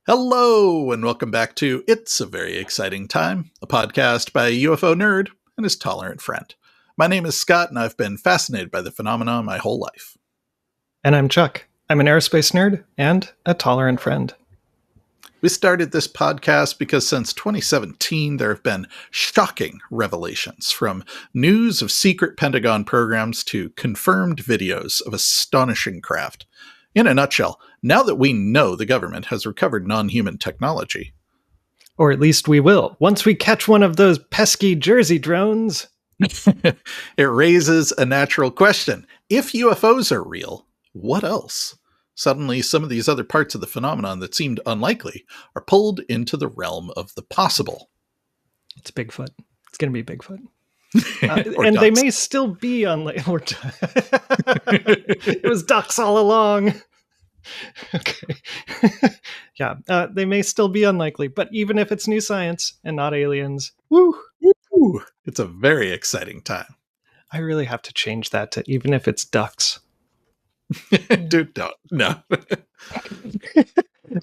Hello, and welcome back to It's a Very Exciting Time, a podcast by a UFO nerd and his tolerant friend. My name is Scott, and I've been fascinated by the phenomenon my whole life. And I'm Chuck. I'm an aerospace nerd and a tolerant friend. We started this podcast because since 2017, there have been shocking revelations, from news of secret Pentagon programs to confirmed videos of astonishing craft. In a nutshell, now that we know the government has recovered non-human technology. Or at least we will, once we catch one of those pesky Jersey drones. It raises a natural question. If UFOs are real, what else? Suddenly, some of these other parts of the phenomenon that seemed unlikely are pulled into the realm of the possible. It's Bigfoot. It's going to be Bigfoot. And ducks. They may still be unlikely. It was ducks all along. Okay. Yeah, they may still be unlikely, but even if it's new science and not aliens, woo, it's a very exciting time. I really have to change that to even if it's ducks. Dude, don't. No.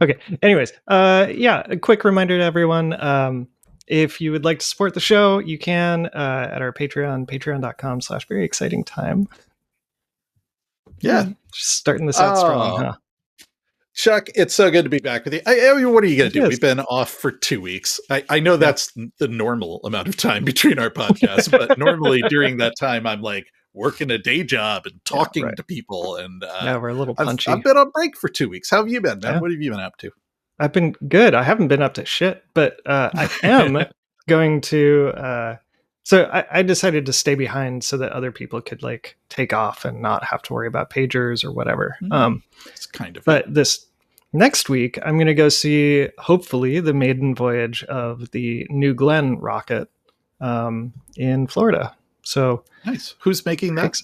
Okay. Anyways, a quick reminder to everyone. If you would like to support the show, you can at our Patreon, patreon.com/veryexcitingtime. Yeah. Just starting this out strong, huh? Chuck, it's so good to be back with you. I mean, what are you going to do? We've been off for 2 weeks. I know that's the normal amount of time between our podcasts, but normally during that time, I'm like working a day job and talking to people. And we're a little punchy. I've been on break for 2 weeks. How have you been, man? Yeah. What have you been up to? I've been good. I haven't been up to shit, but I am going to... So I decided to stay behind so that other people could like take off and not have to worry about pagers or whatever. It's kind of. But this next week, I'm going to go see, hopefully, the maiden voyage of the New Glenn rocket in Florida. So nice. Who's making that?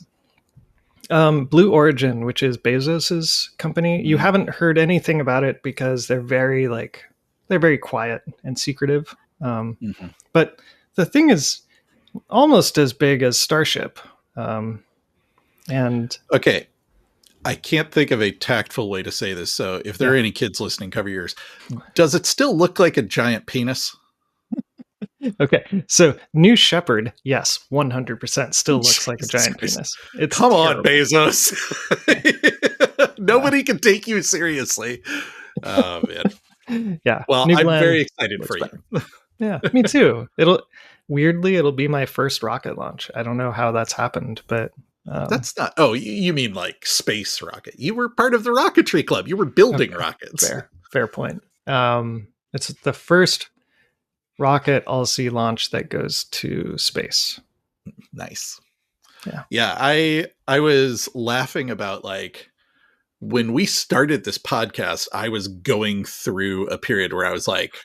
Blue Origin, which is Bezos's company. You haven't heard anything about it because they're very quiet and secretive. But the thing is almost as big as Starship. And okay, I can't think of a tactful way to say this. So if there are any kids listening, cover your ears. Does it still look like a giant penis? Okay, so New Shepard, yes, 100% still looks like a giant penis. Come on, Bezos. Nobody can take you seriously. Oh, man. Yeah. Well, I'm very excited for you. Yeah, me too. It'll be my first rocket launch. I don't know how that's happened, but that's not. Oh, you mean like space rocket? You were part of the rocketry club. You were building rockets. Fair point. It's the first rocket I'll see launch that goes to space. Nice. Yeah. I was laughing about like when we started this podcast, I was going through a period where I was like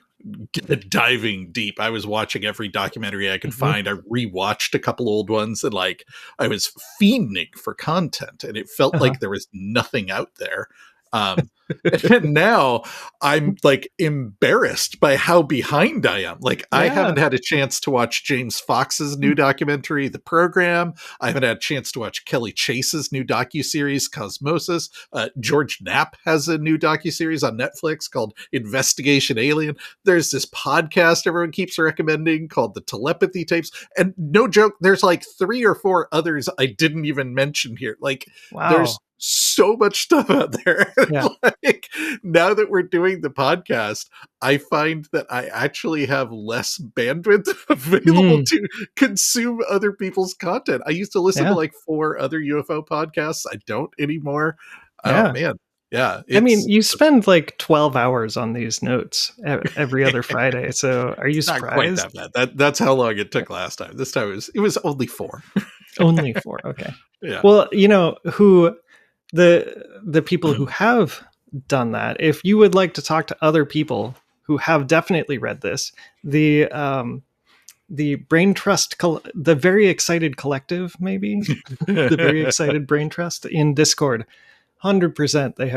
diving deep. I was watching every documentary I could find. I rewatched a couple old ones and like I was fiending for content, and it felt like there was nothing out there. And now I'm like embarrassed by how behind I am. Like I haven't had a chance to watch James Fox's new documentary, The Program. I haven't had a chance to watch Kelly Chase's new docuseries, Cosmosis. George Knapp has a new docuseries on Netflix called Investigation Alien. There's this podcast everyone keeps recommending called The Telepathy Tapes. And no joke, there's like 3 or 4 others I didn't even mention here. Like there's so much stuff out there. Like now that we're doing the podcast, I find that I actually have less bandwidth available to consume other people's content. I used to listen to like 4 other UFO podcasts. I don't anymore. Oh man. Yeah. I mean, you spend like 12 hours on these notes every other Friday. So are you surprised? Not quite that bad. That's how long it took last time. This time it was only 4. Only 4. Okay. Yeah. Well, you know who the people who have done that, if you would like to talk to other people who have definitely read this, the Brain Trust, the Very Excited Collective, maybe the Very Excited Brain Trust in Discord, 100% they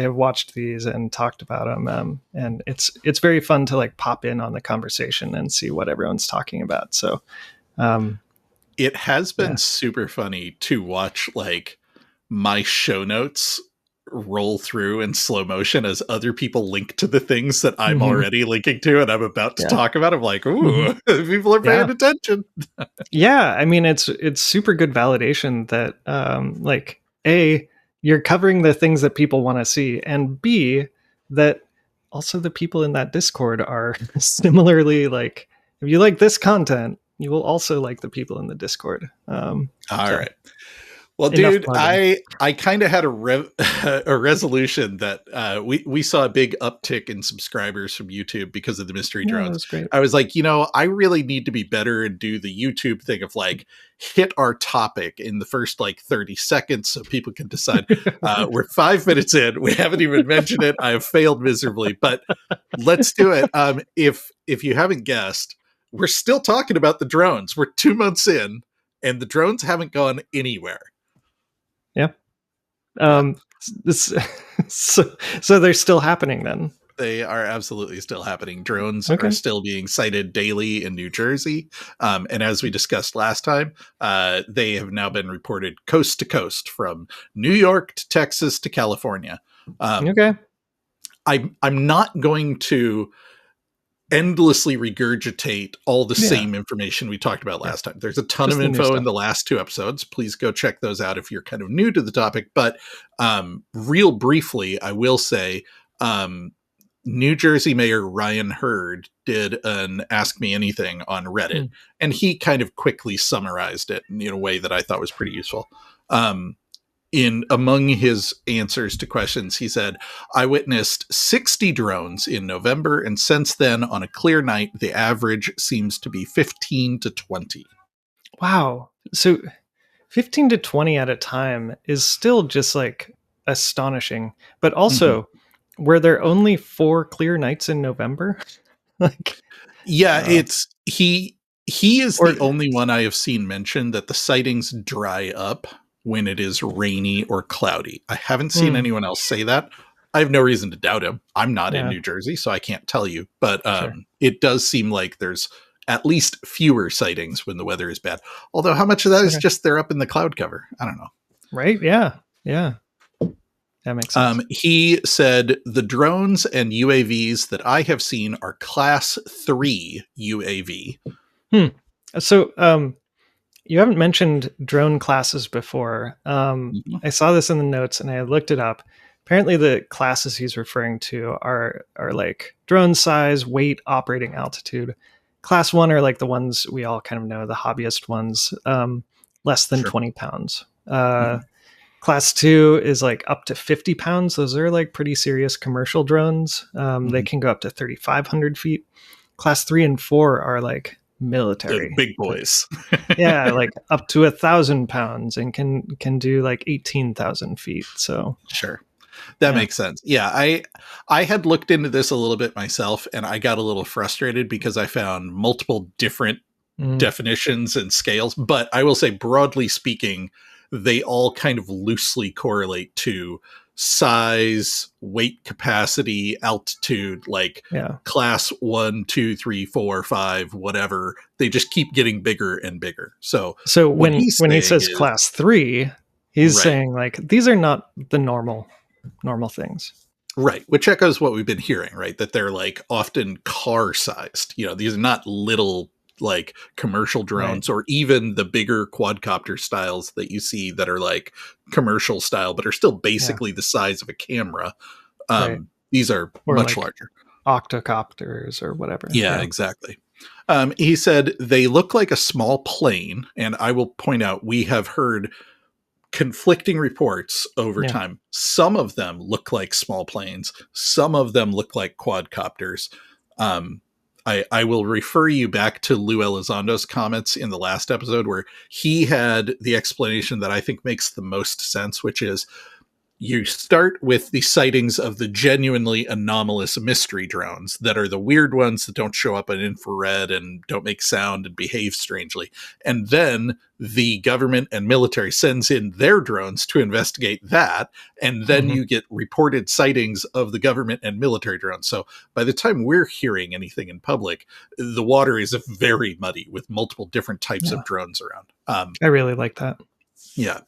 have watched these and talked about them, and it's very fun to like pop in on the conversation and see what everyone's talking about. So it has been super funny to watch like my show notes roll through in slow motion as other people link to the things that I'm Mhm. already linking to and I'm about to Yeah. talk about. I'm like, ooh, Mhm. people are paying Yeah. attention. Yeah, I mean it's super good validation that like A, you're covering the things that people want to see, and B, that also the people in that Discord are similarly like, if you like this content, you will also like the people in the Discord. All So right. Well, enough dude, plugging. I kind of had a resolution that we saw a big uptick in subscribers from YouTube because of the mystery Yeah, that drones. was great. I was like, I really need to be better and do the YouTube thing of like hit our topic in the first like 30 seconds so people can decide. We're 5 minutes in, we haven't even mentioned it. I have failed miserably, but let's do it. If you haven't guessed, we're still talking about the drones. We're 2 months in, and the drones haven't gone anywhere. Yeah. Yeah. This, so they're still happening then. They are absolutely still happening. Drones Okay. are still being sighted daily in New Jersey. And as we discussed last time, they have now been reported coast to coast from New York to Texas to California. Okay. I'm not going to endlessly regurgitate all the Yeah. same information we talked about Yeah. last time. There's a ton Just of the new info in stuff. the last 2 episodes. Please go check those out if you're kind of new to the topic. But real briefly, I will say New Jersey Mayor Ryan Hurd did an Ask Me Anything on Reddit, and he kind of quickly summarized it in a way that I thought was pretty useful. In among his answers to questions, he said, I witnessed 60 drones in November, and since then, on a clear night, the average seems to be 15 to 20. Wow. So 15 to 20 at a time is still just like astonishing. But also, were there only 4 clear nights in November? Like, Yeah, it's he is or the only one I have seen mention that the sightings dry up when it is rainy or cloudy. I haven't seen anyone else say that. I have no reason to doubt him. I'm not in Yeah. New Jersey, so I can't tell you. But Sure. it does seem like there's at least fewer sightings when the weather is bad. Although how much of that is just they're up in the cloud cover? I don't know. Right? Yeah. Yeah. That makes sense. He said the drones and UAVs that I have seen are class 3 UAV. So, you haven't mentioned drone classes before. I saw this in the notes and I looked it up. Apparently, the classes he's referring to are like drone size, weight, operating altitude. Class 1 are like the ones we all kind of know, the hobbyist ones, less than 20 pounds. Class 2 is like up to 50 pounds. Those are like pretty serious commercial drones. They can go up to 3,500 feet. Class 3 and 4 are like military, the big boys. yeah, like up to 1,000 pounds and can do like 18,000 feet. So sure, that makes sense. Yeah, I had looked into this a little bit myself, and I got a little frustrated because I found multiple different definitions and scales. But I will say, broadly speaking, they all kind of loosely correlate to size, weight capacity, altitude, like class 1, 2, 3, 4, 5, whatever. They just keep getting bigger and bigger. So when he says class 3, he's saying like these are not the normal things. Right, which echoes what we've been hearing, right? That they're like often car sized. These are not little like commercial drones or even the bigger quadcopter styles that you see that are like commercial style, but are still basically the size of a camera. These are much like larger. Octocopters or whatever. Yeah, exactly. He said they look like a small plane. And I will point out, we have heard conflicting reports over time. Some of them look like small planes. Some of them look like quadcopters. I will refer you back to Lou Elizondo's comments in the last episode where he had the explanation that I think makes the most sense, which is you start with the sightings of the genuinely anomalous mystery drones that are the weird ones that don't show up in infrared and don't make sound and behave strangely. And then the government and military sends in their drones to investigate that. And then you get reported sightings of the government and military drones. So by the time we're hearing anything in public, the water is very muddy with multiple different types of drones around. I really like that. Yeah.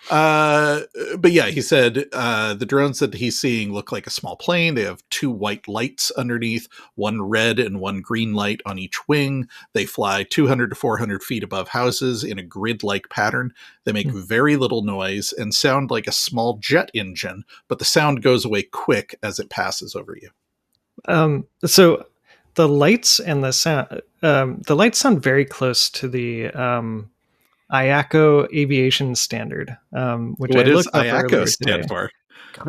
But yeah, he said the drones that he's seeing look like a small plane. They have two white lights underneath, one red and one green light on each wing. They fly 200 to 400 feet above houses in a grid-like pattern. They make very little noise and sound like a small jet engine, but the sound goes away quick as it passes over you. So the lights and the lights sound very close to the IACO aviation standard, which What I does looked up IACO earlier stand today. for?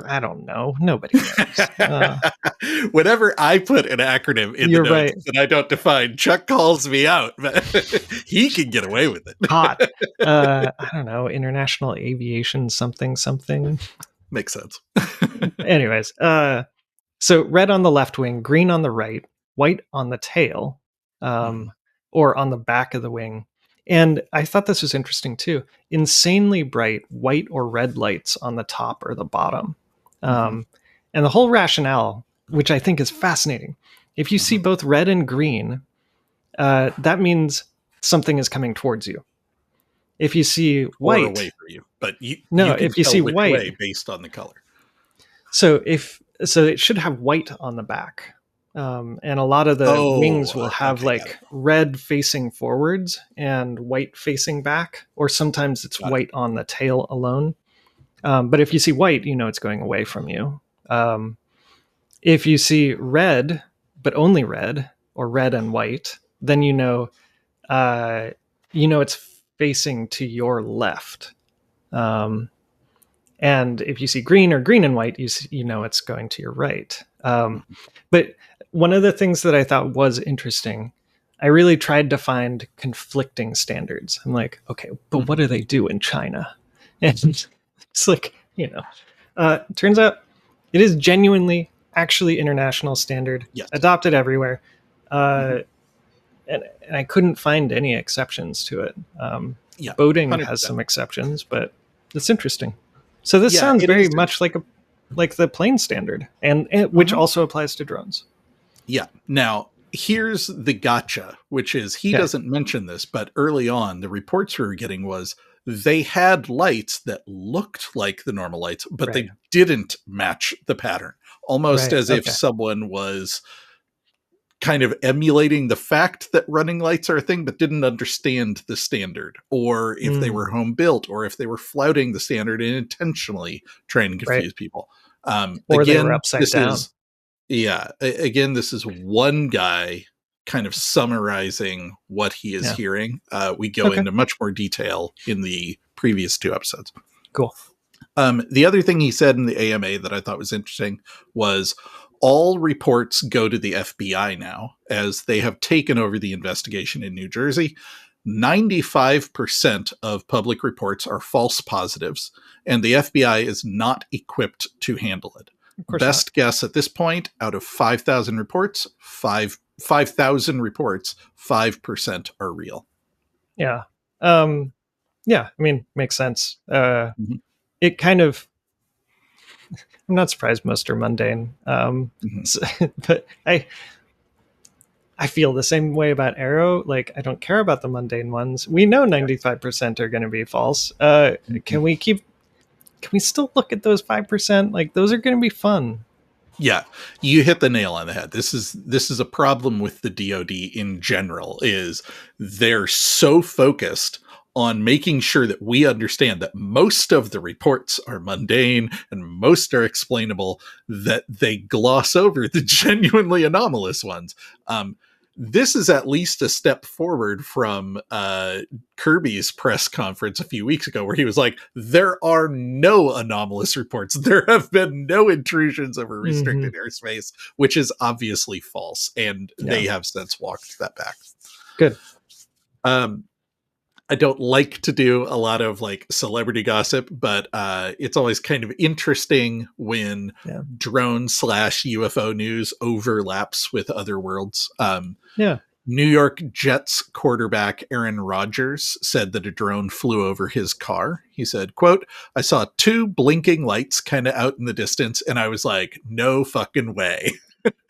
I don't know. Nobody knows. Whenever I put an acronym in the You're notes right. that I don't define, Chuck calls me out. But he can get away with it. Hot. I don't know. International Aviation something something. Makes sense. Anyways, so red on the left wing, green on the right, white on the tail, or on the back of the wing. And I thought this was interesting too. Insanely bright white or red lights on the top or the bottom. And the whole rationale, which I think is fascinating, if you see both red and green, that means something is coming towards you. If you see white, or away from you, but you can if you tell see which white way based on the color. So it should have white on the back. And a lot of the wings will have red facing forwards and white facing back, or sometimes it's white on the tail alone. But if you see white, it's going away from you. If you see red, but only red, or red and white, then it's facing to your left. And if you see green or green and white, it's going to your right. But one of the things that I thought was interesting, I really tried to find conflicting standards. I'm like, okay, but what do they do in China? And it's like, turns out it is genuinely actually international standard, adopted everywhere. And I couldn't find any exceptions to it. Boating 100%. Has some exceptions, but it's interesting. So this sounds very much like the plane standard, and which also applies to drones. Yeah. Now, here's the gotcha, which is he doesn't mention this, but early on, the reports we were getting was they had lights that looked like the normal lights, but they didn't match the pattern, almost as if someone was kind of emulating the fact that running lights are a thing, but didn't understand the standard, or if they were home built, or if they were flouting the standard and intentionally trying to confuse people. Or again, they were upside down. Again, this is one guy kind of summarizing what he is hearing. We go into much more detail in the previous 2 episodes. Cool. The other thing he said in the AMA that I thought was interesting was all reports go to the FBI now, as they have taken over the investigation in New Jersey. 95% of public reports are false positives, and the FBI is not equipped to handle it. Best guess at this point, out of 5,000 reports, 5,000 reports, 5% are real. Yeah. I mean, makes sense. It kind of, I'm not surprised most are mundane. But I feel the same way about Arrow. Like, I don't care about the mundane ones. We know 95% are going to be false. Can we still look at those 5%? Like, those are going to be fun. Yeah, you hit the nail on the head. This is a problem with the DoD in general, is they're so focused on making sure that we understand that most of the reports are mundane and most are explainable, that they gloss over the genuinely anomalous ones. This is at least a step forward from Kirby's press conference a few weeks ago, where he was like, there are no anomalous reports. There have been no intrusions over restricted airspace, which is obviously false. And they have since walked that back. Good. I don't like to do a lot of celebrity gossip, but it's always kind of interesting when drone/UFO news overlaps with other worlds. New York Jets quarterback Aaron Rodgers said that a drone flew over his car. He said, quote, "I saw 2 blinking lights kind of out in the distance, and I was like, no fucking way."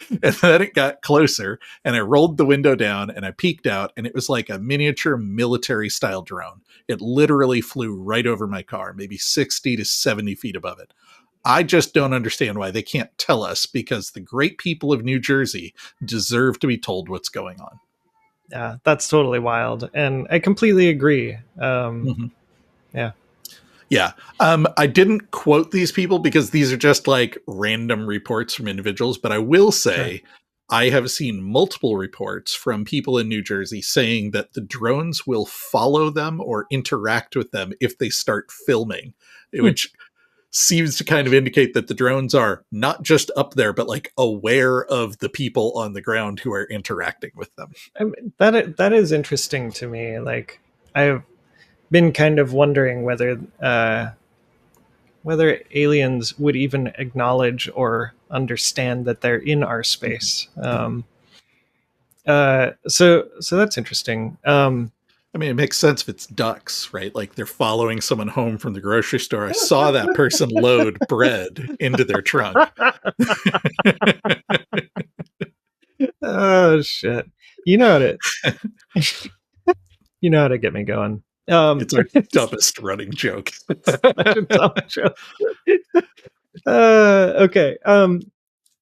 And then it got closer, and I rolled the window down and I peeked out, and it was like a miniature military style drone. It literally flew right over my car, maybe 60 to 70 feet above it. I just don't understand why they can't tell us, because the great people of New Jersey deserve to be told what's going on. Yeah, that's totally wild. And I completely agree. Mm-hmm. Yeah. Yeah. I didn't quote these people because these are just like random reports from individuals, but I will say I have seen multiple reports from people in New Jersey saying that the drones will follow them or interact with them if they start filming, which seems to kind of indicate that the drones are not just up there, but like aware of the people on the ground who are interacting with them. I mean, that is interesting to me. Like, I've been kind of wondering whether aliens would even acknowledge or understand that they're in our space. So that's interesting. I mean, it makes sense if it's ducks, right? Like they're following someone home from the grocery store. I saw that person load bread into their trunk. Oh shit! You know how to you know how to get me going. It's our dumbest running joke. Such a dumb joke. Okay.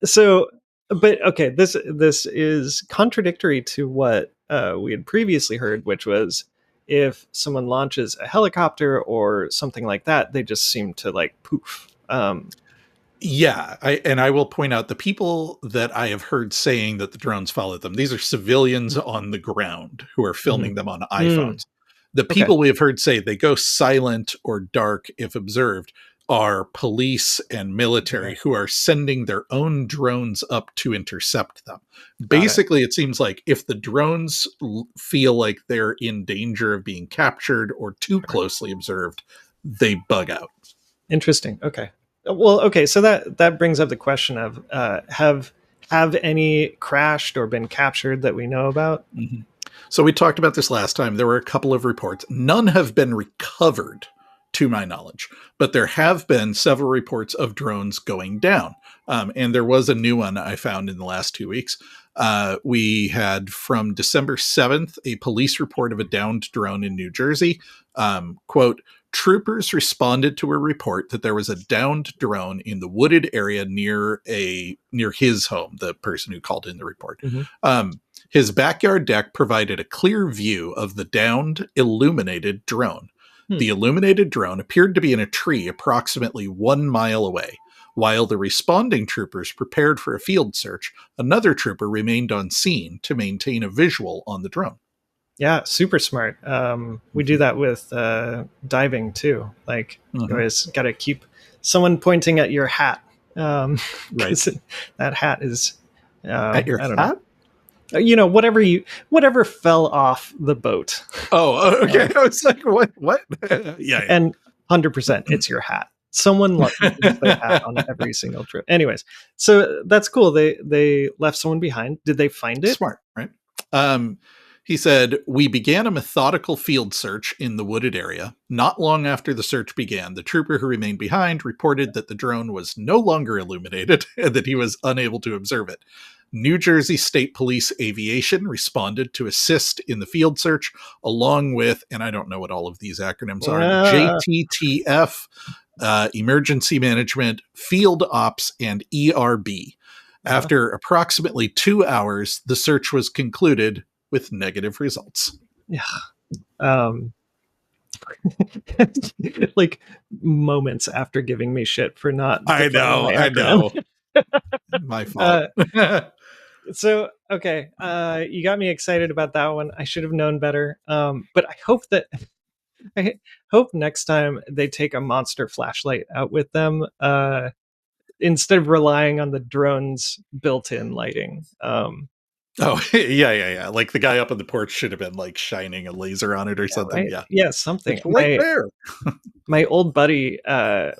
So, but okay, this is contradictory to what we had previously heard, which was if someone launches a helicopter or something like that, they just seem to like poof. Yeah, I will point out the people that I have heard saying that the drones follow them. These are civilians on the ground who are filming them on iPhones. The people we have heard say they go silent or dark if observed are police and military who are sending their own drones up to intercept them. Basically, it seems like if the drones feel like they're in danger of being captured or too closely observed, they bug out. Interesting. Okay. Well, okay. So that brings up the question of have any crashed or been captured that we know about? Mm-hmm. So we talked about this last time. There were a couple of reports. None have been recovered, to my knowledge, but there have been several reports of drones going down. And there was a new one I found in the last 2 weeks. We had from December 7th, a police report of a downed drone in New Jersey. Quote, troopers responded to a report that there was a downed drone in the wooded area near his home, the person who called in the report. Mm-hmm. His backyard deck provided a clear view of the downed, illuminated drone. The illuminated drone appeared to be in a tree approximately 1 mile away. While the responding troopers prepared for a field search, another trooper remained on scene to maintain a visual on the drone. Yeah, super smart. We do that with diving too. Like, you always got to keep someone pointing at your hat. Right. That hat is at your hat? Know. You know, whatever fell off the boat. Oh, okay. I was like, what? Yeah. And 100% it's your hat. Someone left their hat on every single trip. Anyways, so that's cool. They left someone behind. Did they find it? Smart, right? He said, we began a methodical field search in the wooded area. Not long after the search began, the trooper who remained behind reported that the drone was no longer illuminated and that he was unable to observe it. New Jersey State Police Aviation responded to assist in the field search, along with, and I don't know what all of these acronyms are, JTTF, Emergency Management, Field Ops, and ERB. After approximately 2 hours, the search was concluded with negative results. Yeah. Like moments after giving me shit for not. I know. My fault. So, okay. You got me excited about that one. I should have known better. But I hope next time they take a monster flashlight out with them, instead of relying on the drone's built-in lighting. Oh, yeah. Like the guy up on the porch should have been like shining a laser on it or something. Right? Yeah. Yeah, something. It's right there. My old buddy,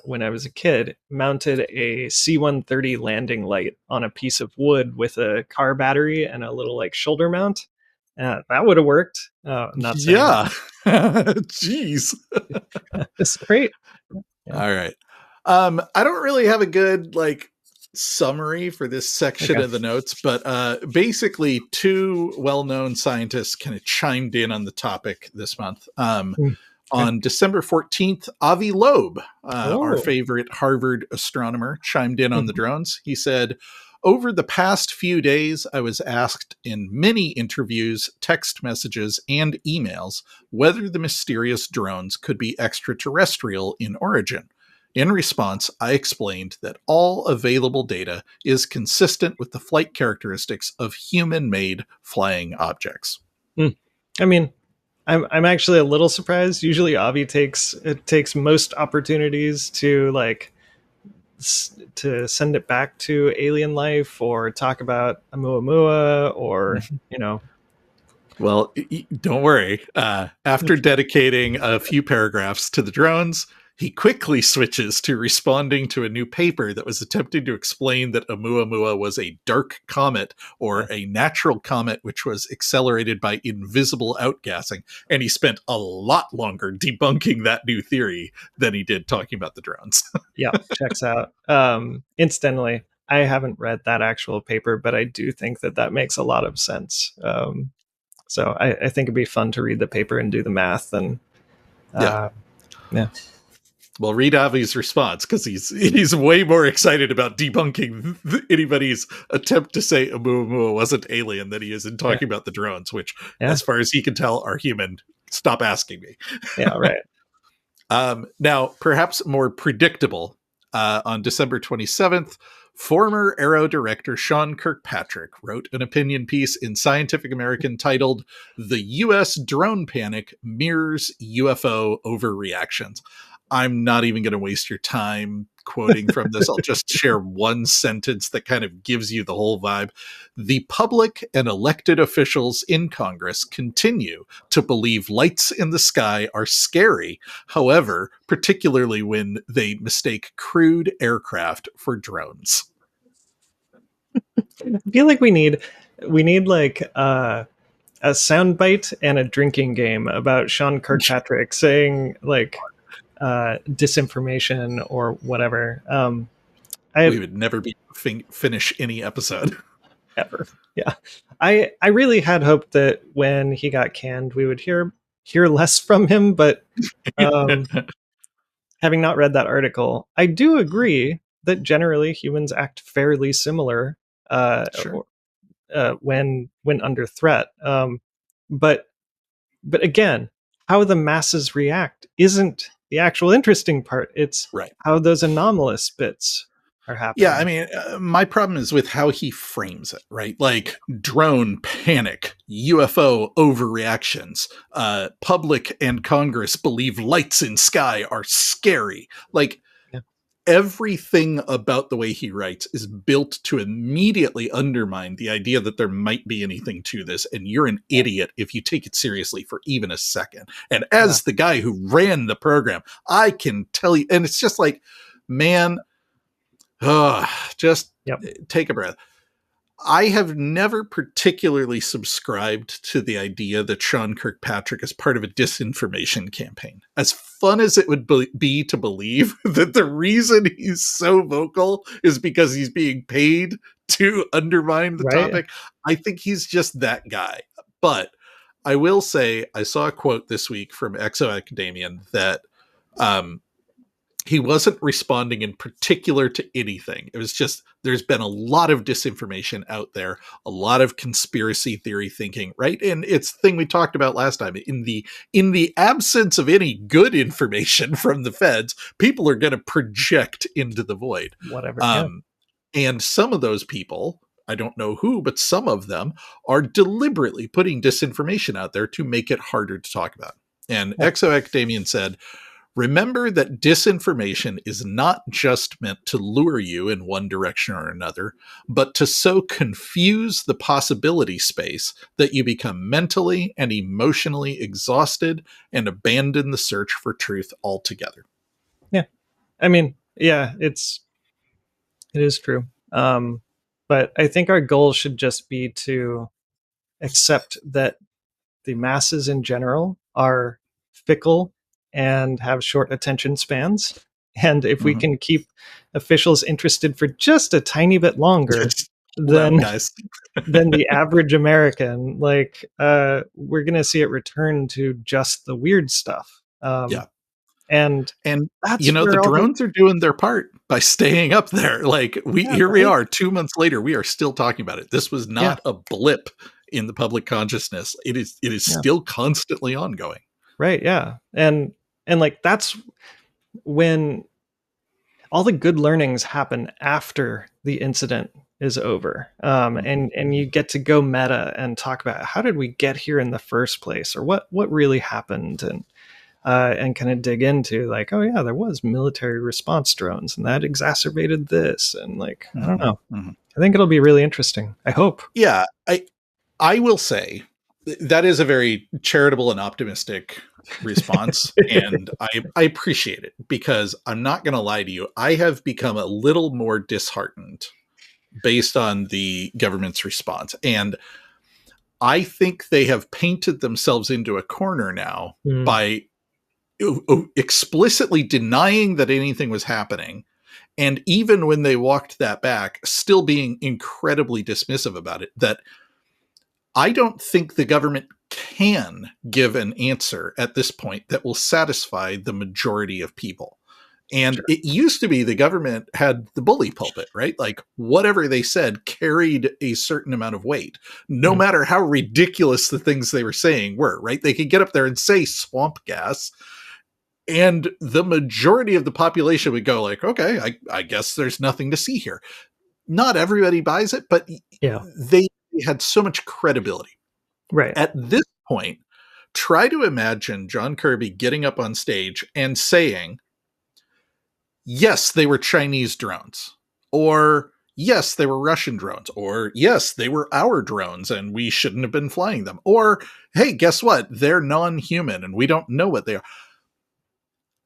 when I was a kid, mounted a C-130 landing light on a piece of wood with a car battery and a little like shoulder mount. That would have worked. Not saying yeah. Jeez. It's great. Yeah. All right. I don't really have a good like summary for this section Okay. of the notes, but basically, two well-known scientists kind of chimed in on the topic this month. Mm, okay. On December 14th, Avi Loeb, our Oh. favorite Harvard astronomer, chimed in on the Mhm. drones. He said, "Over the past few days, I was asked in many interviews, text messages, and emails whether the mysterious drones could be extraterrestrial in origin. In response, I explained that all available data is consistent with the flight characteristics of human made flying objects." Mm. I mean, I'm actually a little surprised. Usually, Avi takes most opportunities to to send it back to alien life or talk about Oumuamua or Well, don't worry. After dedicating a few paragraphs to the drones, he quickly switches to responding to a new paper that was attempting to explain that Oumuamua was a dark comet or a natural comet which was accelerated by invisible outgassing. And he spent a lot longer debunking that new theory than he did talking about the drones. Yeah, checks out. Incidentally, I haven't read that actual paper, but I do think that that makes a lot of sense. So I think it'd be fun to read the paper and do the math. And Yeah. uh, yeah, Well, read Avi's response because he's way more excited about debunking anybody's attempt to say Oumuamua wasn't alien than he is in yeah, talking about the drones, which, yeah, as far as he can tell, are human. Stop asking me. yeah. Right. Now, perhaps more predictable, on December 27th, former Arrow director Sean Kirkpatrick wrote an opinion piece in Scientific American titled "The U.S. Drone Panic Mirrors UFO Overreactions." I'm not even going to waste your time quoting from this. I'll just share one sentence that kind of gives you the whole vibe. "The public and elected officials in Congress continue to believe lights in the sky are scary. However, particularly when they mistake crude aircraft for drones." I feel like we need a soundbite and a drinking game about Sean Kirkpatrick saying disinformation or whatever. I We would never be finish any episode. ever. Yeah. I really had hoped that when he got canned we would hear less from him, but um having not read that article, I do agree that generally humans act fairly similar Sure. when under threat. But but again, how the masses react isn't the actual interesting part. It's Right. how those anomalous bits are Yeah, I happening. mean, my problem is with how he frames it, right? Like drone panic, UFO overreactions, public and Congress believe lights in sky are scary. Like Yeah. everything about the way he writes is built to immediately undermine the idea that there might be anything to this. And you're an idiot if you take it seriously for even a second. And Yeah. as the guy who ran the program, I can tell you, and it's just like, man, just Yep. take a breath. I have never particularly subscribed to the idea that Sean Kirkpatrick is part of a disinformation campaign. As fun as it would be to believe that the reason he's so vocal is because he's being paid to undermine the Right. topic, I think he's just that guy. But I will say, I saw a quote this week from Exo Academian that um, he wasn't responding in particular to anything. It was just there's been a lot of disinformation out there, a lot of conspiracy theory thinking, right? And it's the thing we talked about last time. In the absence of any good information from the feds, people are going to project into the void. Whatever. Yeah. Um, and some of those people, I don't know who, but some of them are deliberately putting disinformation out there to make it harder to talk about. And Yeah. Exo Academian said, "Remember that disinformation is not just meant to lure you in one direction or another, but to so confuse the possibility space that you become mentally and emotionally exhausted and abandon the search for truth altogether." Yeah. I mean, yeah, it is true. But I think our goal should just be to accept that the masses in general are fickle and have short attention spans, And if we can keep officials interested for just a tiny bit longer, Just chill out, then guys. than the average American, like we're gonna see it return to just the weird stuff. Yeah. And And, that's the where all the drones are doing their part by staying up there. Like, yeah, here we right? are 2 months later, we are still talking about it. This was Yeah, not a blip in the public consciousness. It is yeah, still constantly ongoing. right, yeah. And like that's when all the good learnings happen after the incident is over. And you get to go meta and talk about how did we get here in the first place, or what really happened, and kind of dig into like, oh yeah, there was military response drones, and that exacerbated this, and like I don't Mhm, know. mhm. I think it'll be really interesting. I hope. Yeah, I will say that is a very charitable and optimistic response, and I appreciate it, because I'm not going to lie to you. I have become a little more disheartened based on the government's response, and I think they have painted themselves into a corner now Mm, by explicitly denying that anything was happening. And even when they walked that back, still being incredibly dismissive about it. That I don't think the government can give an answer at this point that will satisfy the majority of people. And sure. it used to be the government had the bully pulpit, right? Like whatever they said carried a certain amount of weight, no Mm, matter how ridiculous the things they were saying were, right? They could get up there and say swamp gas, and the majority of the population would go like, okay, I guess there's nothing to see here. Not everybody buys it, but yeah. they had so much credibility. Right. At this point, try to imagine John Kirby getting up on stage and saying, yes, they were Chinese drones, or yes, they were Russian drones, or yes, they were our drones and we shouldn't have been flying them, or hey, guess what? They're non human and we don't know what they are.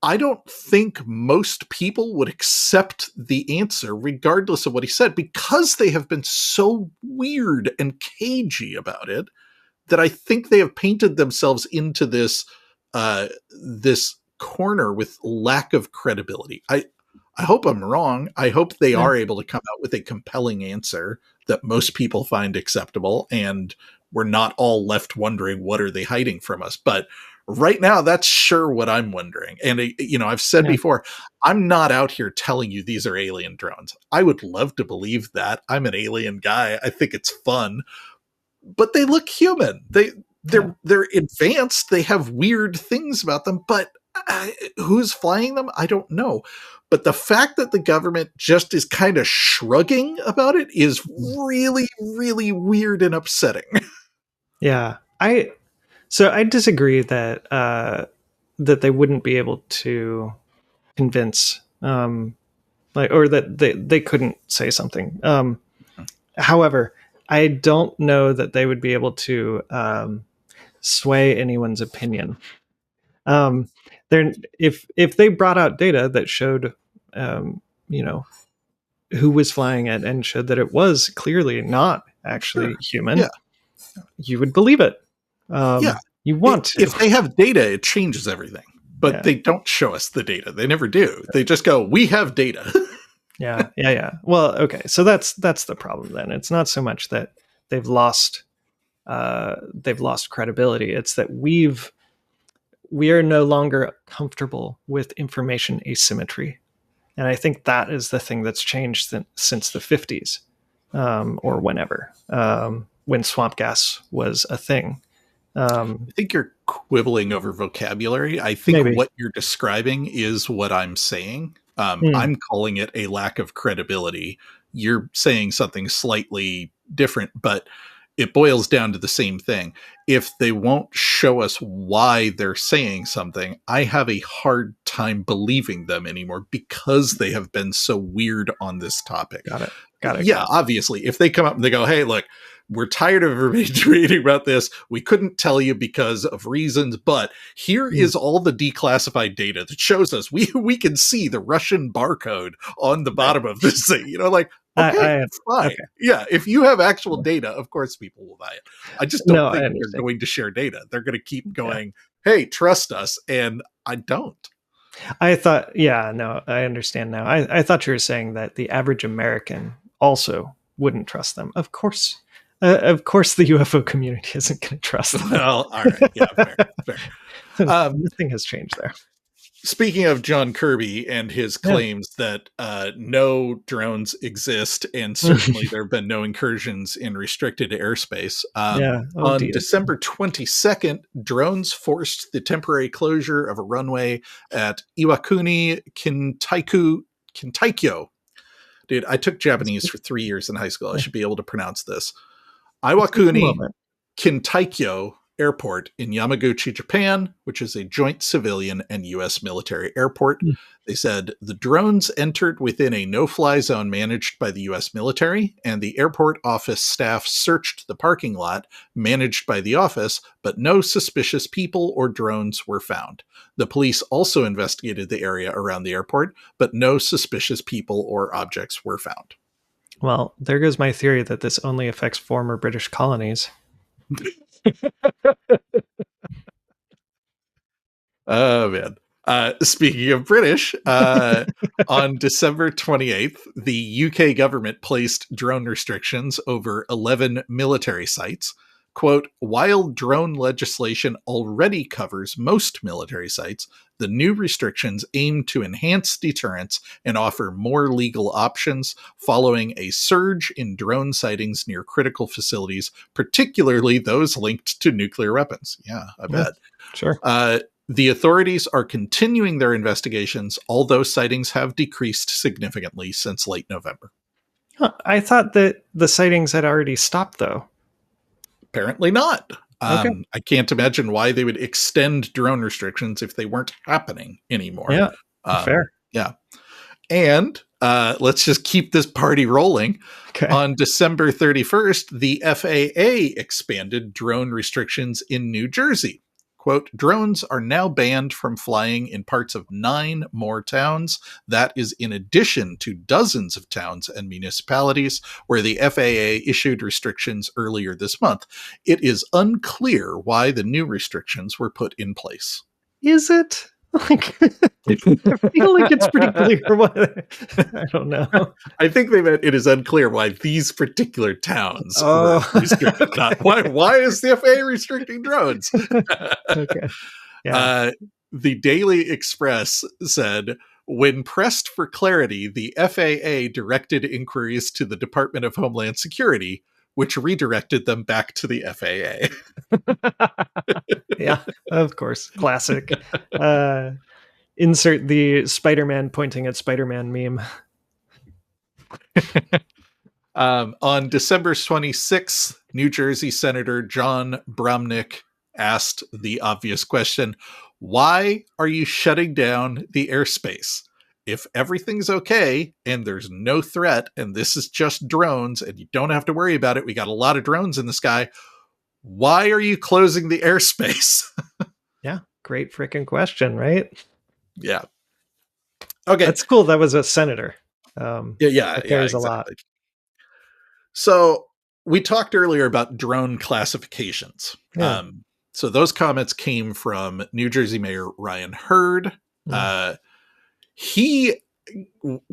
I don't think most people would accept the answer, regardless of what he said, because they have been so weird and cagey about it, that I think they have painted themselves into this corner with lack of credibility. I hope I'm wrong. I hope they Yeah. are able to come out with a compelling answer that most people find acceptable, and we're not all left wondering what are they hiding from us. But right now, that's sure what I'm wondering. And I've said Yeah. before, I'm not out here telling you these are alien drones. I would love to believe that. I'm an alien guy. I think it's fun, but they look human. Yeah. They're advanced. They have weird things about them, but who's flying them? I don't know. But the fact that the government just is kind of shrugging about it is Mm. really, really weird and upsetting. Yeah. I disagree that that they wouldn't be able to convince like, or that they couldn't say something. However, I don't know that they would be able to sway anyone's opinion. Um, they're if they brought out data that showed, you know, who was flying it and showed that it was clearly not actually Sure. human, Yeah. you would believe it. Yeah. You want to. If they have data, it changes everything. But Yeah. they don't show us the data. They never do. They just go, we have data. Yeah. Well, okay. So that's the problem then. It's not so much that they've lost credibility. It's that we are no longer comfortable with information asymmetry. And I think that is the thing that's changed since the 50s, or whenever, when swamp gas was a thing. I think you're quibbling over vocabulary. I think Maybe. what you're describing is what I'm saying. Hmm. I'm calling it a lack of credibility. You're saying something slightly different, but it boils down to the same thing. If they won't show us why they're saying something, I have a hard time believing them anymore, because they have been so weird on this topic. Got it. Yeah, obviously, if they come up and they go, hey, look, we're tired of everybody reading about this. We couldn't tell you because of reasons, but here Mm. is all the declassified data that shows us we can see the Russian barcode on the Right. bottom of this thing. Like, okay, fine. Okay. Yeah, if you have actual data, of course people will buy it. I just No, don't I think they're understand. going to share data. They're going to keep Yeah. going, hey, trust us. And I don't. I thought, yeah, no, I understand now. I thought you were saying that the average American also wouldn't trust them. Of course, the UFO community isn't going to trust them. Well, all right. Yeah, fair, fair. Nothing has changed there. Speaking of John Kirby and his Yeah. claims that no drones exist, and certainly there have been no incursions in restricted airspace, Yeah. Oh, on dear. December 22nd, drones forced the temporary closure of a runway at Iwakuni Kintaikyo. Dude, I took Japanese for 3 years in high school. I should be able to pronounce this. Take a Iwakuni moment. Kintaikyo Airport in Yamaguchi, Japan, which is a joint civilian and U.S. military airport. Hmm. They said the drones entered within a no-fly zone managed by the U.S. military, and the airport office staff searched the parking lot managed by the office, but no suspicious people or drones were found. The police also investigated the area around the airport, but no suspicious people or objects were found. Well, there goes my theory that this only affects former British colonies. Oh, man. Speaking of British, on December 28th, the UK government placed drone restrictions over 11 military sites. Quote, while drone legislation already covers most military sites, the new restrictions aim to enhance deterrence and offer more legal options following a surge in drone sightings near critical facilities, particularly those linked to nuclear weapons. Yeah, I bet. Sure. The authorities are continuing their investigations, although sightings have decreased significantly since late November. Huh, I thought that the sightings had already stopped, though. Apparently not. Okay. I can't imagine why they would extend drone restrictions if they weren't happening anymore. Yeah. Fair. Yeah. And let's just keep this party rolling. Okay. On December 31st, the FAA expanded drone restrictions in New Jersey. Quote, drones are now banned from flying in parts of 9 more towns. That is in addition to dozens of towns and municipalities where the FAA issued restrictions earlier this month. It is unclear why the new restrictions were put in place. Is it? Like, I feel like it's pretty clear what. I don't know. I think they meant it is unclear why these particular towns were restricted. Not why is the FAA restricting drones? Okay. Yeah. The Daily Express said, when pressed for clarity, the FAA directed inquiries to the Department of Homeland Security, which redirected them back to the FAA. Yeah, of course. Classic. Insert the Spider-Man pointing at Spider-Man meme. On December 26th, New Jersey Senator John Bromnick asked the obvious question, why are you shutting down the airspace? If everything's okay and there's no threat and this is just drones and you don't have to worry about it, we got a lot of drones in the sky, why are you closing the airspace? Yeah, great freaking question, right? Yeah. Okay. That's cool. That was a senator. That carries exactly. a lot. So we talked earlier about drone classifications. Yeah. So those comments came from New Jersey Mayor Ryan Hurd. He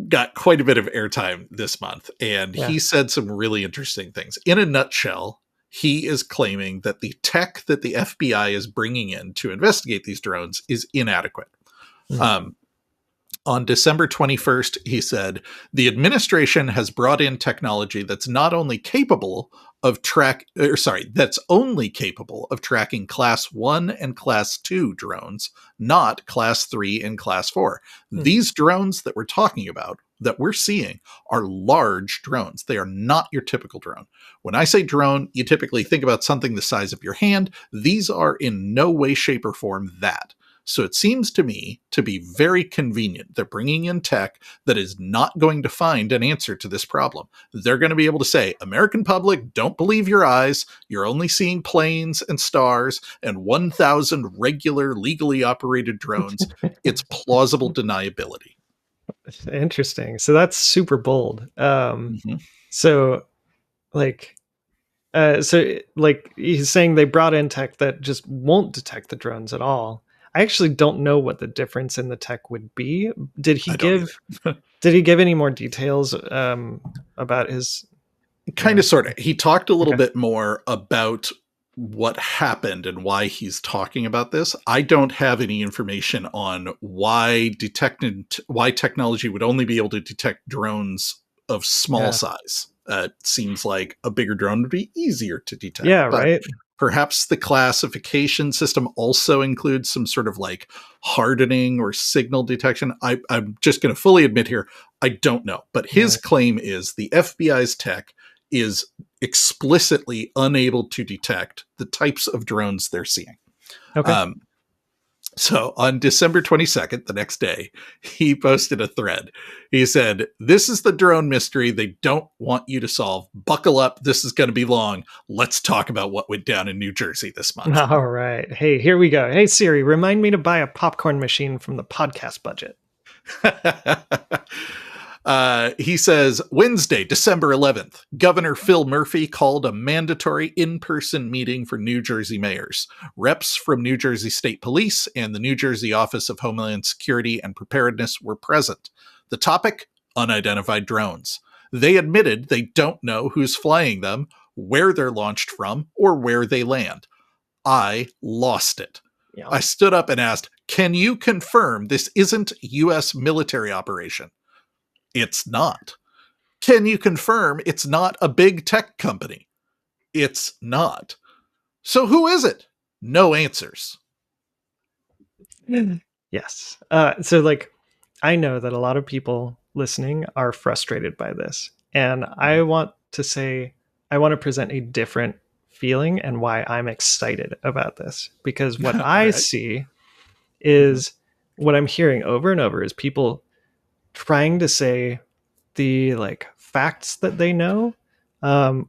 got quite a bit of airtime this month, and he said some really interesting things. In a nutshell, he is claiming that the tech that the FBI is bringing in to investigate these drones is inadequate. On December 21st, he said, the administration has brought in technology that's not only capable of that's only capable of tracking class 1 and class 2 drones, not class 3 and class 4. These drones that we're talking about, that we're seeing, are large drones. They are not your typical drone. When I say drone, you typically think about something the size of your hand. These are in no way, shape, or form that. So it seems to me to be very convenient. They're bringing in tech that is not going to find an answer to this problem. They're going to be able to say, American public, don't believe your eyes. You're only seeing planes and stars and 1,000 regular, legally operated drones. It's plausible deniability. Interesting. So that's super bold. So he's saying they brought in tech that just won't detect the drones at all. I actually don't know what the difference in the tech would be. Did he I don't give either. did he give any more details about his Kind of, sort of. He talked a little okay. bit more about what happened and why he's talking about this. I don't have any information on why technology would only be able to detect drones of small Yeah. size. It seems like a bigger drone would be easier to detect, Yeah, but right? perhaps the classification system also includes some sort of like hardening or signal detection. I'm just going to fully admit here, I don't know. But his Right. claim is the FBI's tech is explicitly unable to detect the types of drones they're seeing. Okay. Um, so on December 22nd, the next day, he posted a thread. He said, "This is the drone mystery they don't want you to solve. Buckle up. This is going to be long. Let's talk about what went down in New Jersey this month." All right. Hey, here we go. Hey Siri, remind me to buy a popcorn machine from the podcast budget. He says, Wednesday, December 11th, Governor Phil Murphy called a mandatory in-person meeting for New Jersey mayors. Reps from New Jersey State Police and the New Jersey Office of Homeland Security and Preparedness were present. The topic? Unidentified drones. They admitted they don't know who's flying them, where they're launched from, or where they land. I lost it. Yeah. I stood up and asked, "Can you confirm this isn't U.S. military operation?" It's not. Can you confirm it's not a big tech company? It's not. So who is it? No answers. Yes. So like I know that a lot of people listening are frustrated by this. And I want to present a different feeling and why I'm excited about this. Because what All I right. see Mhm. is what I'm hearing over and over is people trying to say the like facts that they know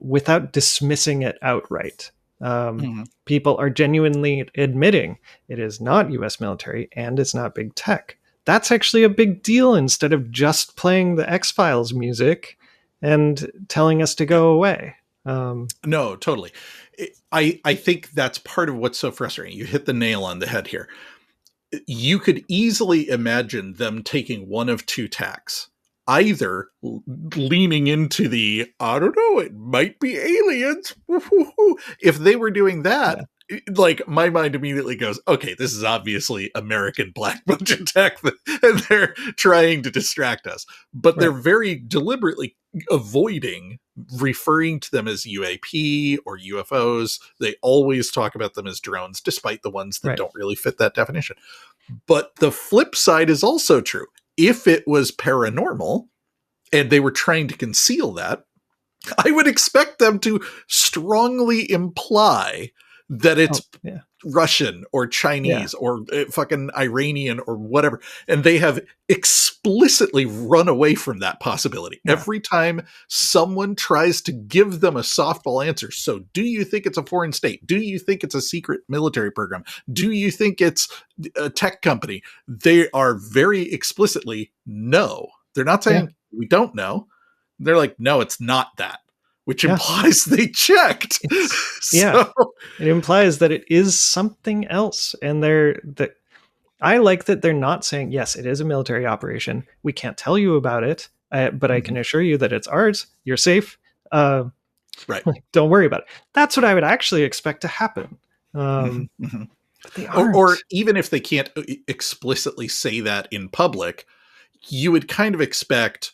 without dismissing it outright. Mhm. People are genuinely admitting it is not US military and it's not big tech. That's actually a big deal instead of just playing the X Files music and telling us to Yeah. go away. Um, No, totally. I think that's part of what's so frustrating. You hit the nail on the head here. You could easily imagine them taking one of two tacks. Either leaning into the, I don't know, it might be aliens. If they were doing that, yeah, like my mind immediately goes, okay, this is obviously American black budget tech, and they're trying to distract us. But they're right, very deliberately avoiding referring to them as UAP or UFOs. They always talk about them as drones, despite the ones that right. don't really fit that definition. But the flip side is also true. If it was paranormal and they were trying to conceal that, I would expect them to strongly imply that Oh, it's yeah, Russian or yeah, Chinese or fucking Iranian or whatever. And they have explicitly run away from that possibility. yeah, Every time someone tries to give them a softball answer. So, do you think it's a foreign state? Do you think it's a secret military program? Do you think it's a tech company? They are very explicitly no. They're not yeah, saying we don't know. They're like, no, it's not that, which yeah. implies they checked. It's yeah. So, It implies that it is something else, and they're that I like that they're not saying yes, it is a military operation. We can't tell you about it, but I can mhm, assure you that it's ours. You're safe. Uh, right. don't worry about it. That's what I would actually expect to happen. Mhm, mhm. But they Or aren't. even if they can't explicitly say that in public, you would kind of expect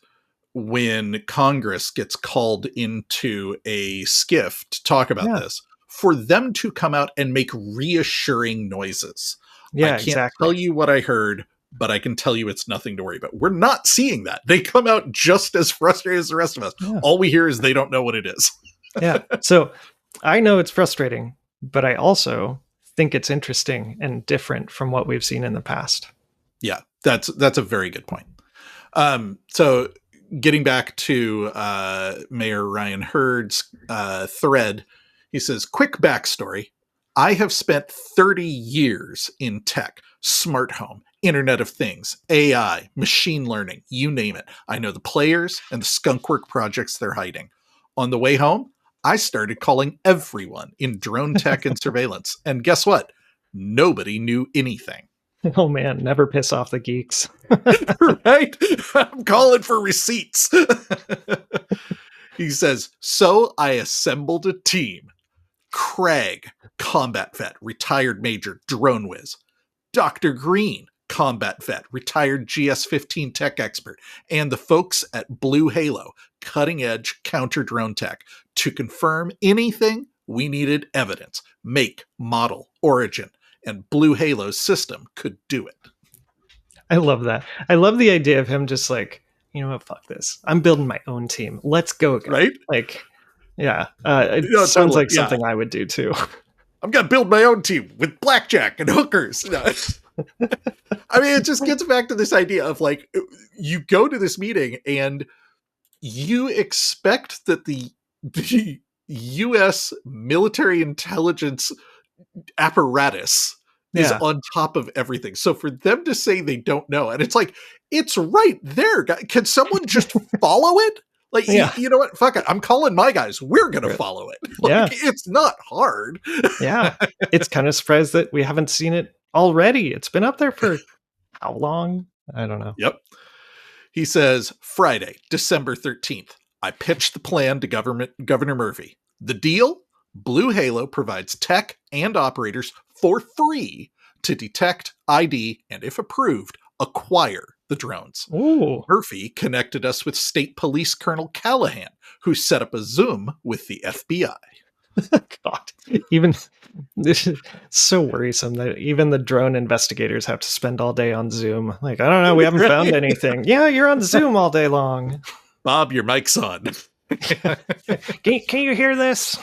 when Congress gets called into a skiff to talk about Yeah, this, for them to come out and make reassuring noises. I yeah, can't tell exactly. you what I heard, but I can tell you it's nothing to worry about. We're not seeing that. They come out just as frustrated as the rest of us. Yeah, All we hear is they don't know what it is. yeah. So I know it's frustrating, but I also think it's interesting and different from what we've seen in the past. Yeah, that's a very good point. So getting back to Mayor Ryan Hurd's thread, he says, quick backstory. I have spent 30 years in tech, smart home, Internet of Things, AI, machine learning, you name it. I know the players and the skunkwork projects they're hiding. On the way home, I started calling everyone in drone tech and surveillance. And guess what? Nobody knew anything. Oh man, never piss off the geeks. Right? I'm calling for receipts. He says, so I assembled a team. Craig, combat vet, retired major, drone whiz. Dr. Green, combat vet, retired GS-15 tech expert, and the folks at Blue Halo, cutting edge counter drone tech, to confirm anything we needed evidence, make, model, origin, and Blue Halo's system could do it. I love that. I love the idea of him just like, you know what, fuck this. I'm building my own team. Let's go, guys. Right? Like, yeah. It No, sounds totally, like something I would do too. I'm going to build my own team with blackjack and hookers. No. I mean, it just gets back to this idea of like, you go to this meeting and you expect that the U.S. military intelligence apparatus is on top of everything. So for them to say they don't know, and it's like, it's right there. Can someone just follow it? Like, you know what? Fuck it. I'm calling my guys. We're going to follow it. Like, it's not hard. Yeah. It's kind of surprised that we haven't seen it already. It's been up there for how long? I don't know. Yep. He says, Friday, December 13th, I pitched the plan to Governor Murphy. The deal? Blue Halo provides tech and operators for free to detect, ID, and if approved, acquire the drones. Ooh. Murphy connected us with State Police Colonel Callahan, who set up a Zoom with the FBI. God, even this is so worrisome that even the drone investigators have to spend all day on Zoom. Like, I don't know, we haven't found anything. Yeah, you're on Zoom all day long. Bob, your mic's on. Can you hear this?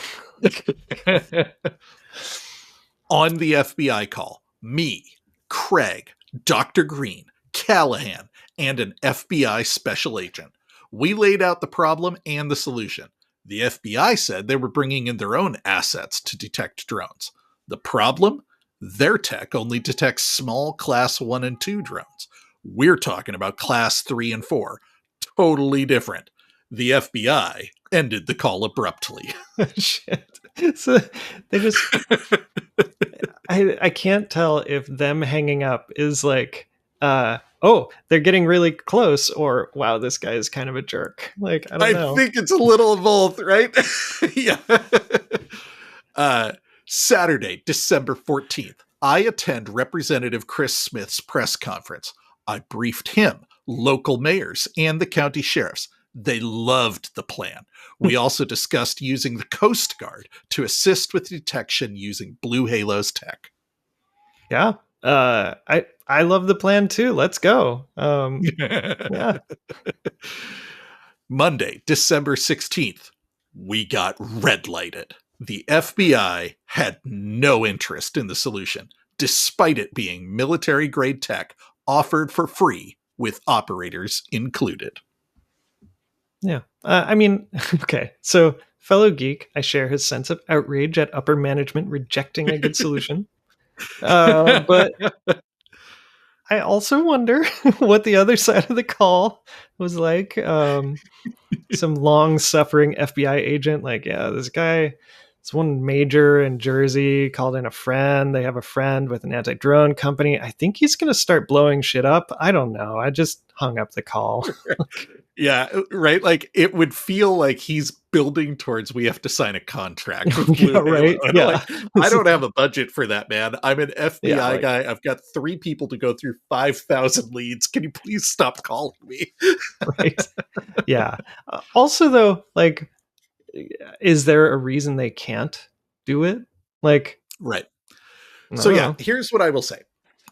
On the FBI call, me, Craig, Dr. Green, Callahan, and an FBI special agent. We laid out the problem and the solution. The FBI said they were bringing in their own assets to detect drones. The problem? Their tech only detects small class 1 and 2 drones. We're talking about class 3 and 4. Totally different. The FBI ended the call abruptly. Shit. So they just... I can't tell if them hanging up is like, oh, they're getting really close, or wow, this guy is kind of a jerk. Like, I don't know. I think it's a little of both, right? Yeah. Saturday, December 14th, I attend Representative Chris Smith's press conference. I briefed him, local mayors, and the county sheriffs. They loved the plan. We also discussed using the Coast Guard to assist with detection using Blue Halo's tech. Yeah. I love the plan too. Let's go. Yeah. Monday, December 16th, we got red lighted. The FBI had no interest in the solution, despite it being military grade tech offered for free with operators included. Yeah. I mean, okay. So, fellow geek, I share his sense of outrage at upper management rejecting a good solution. But I also wonder what the other side of the call was like. Some long-suffering FBI agent, like, yeah, this guy, this one major in Jersey called in a friend. They have a friend with an anti-drone company. I think he's going to start blowing shit up. I don't know. I just hung up the call. Yeah, right. Like, it would feel like he's building towards we have to sign a contract with Blue Halo. Right? Yeah. Like, I don't have a budget for that, man. I'm an FBI guy. I've got 3 people to go through 5,000 leads. Can you please stop calling me? Right. Yeah. Also, though, like, is there a reason they can't do it? Like, right. So yeah, here's what I will say.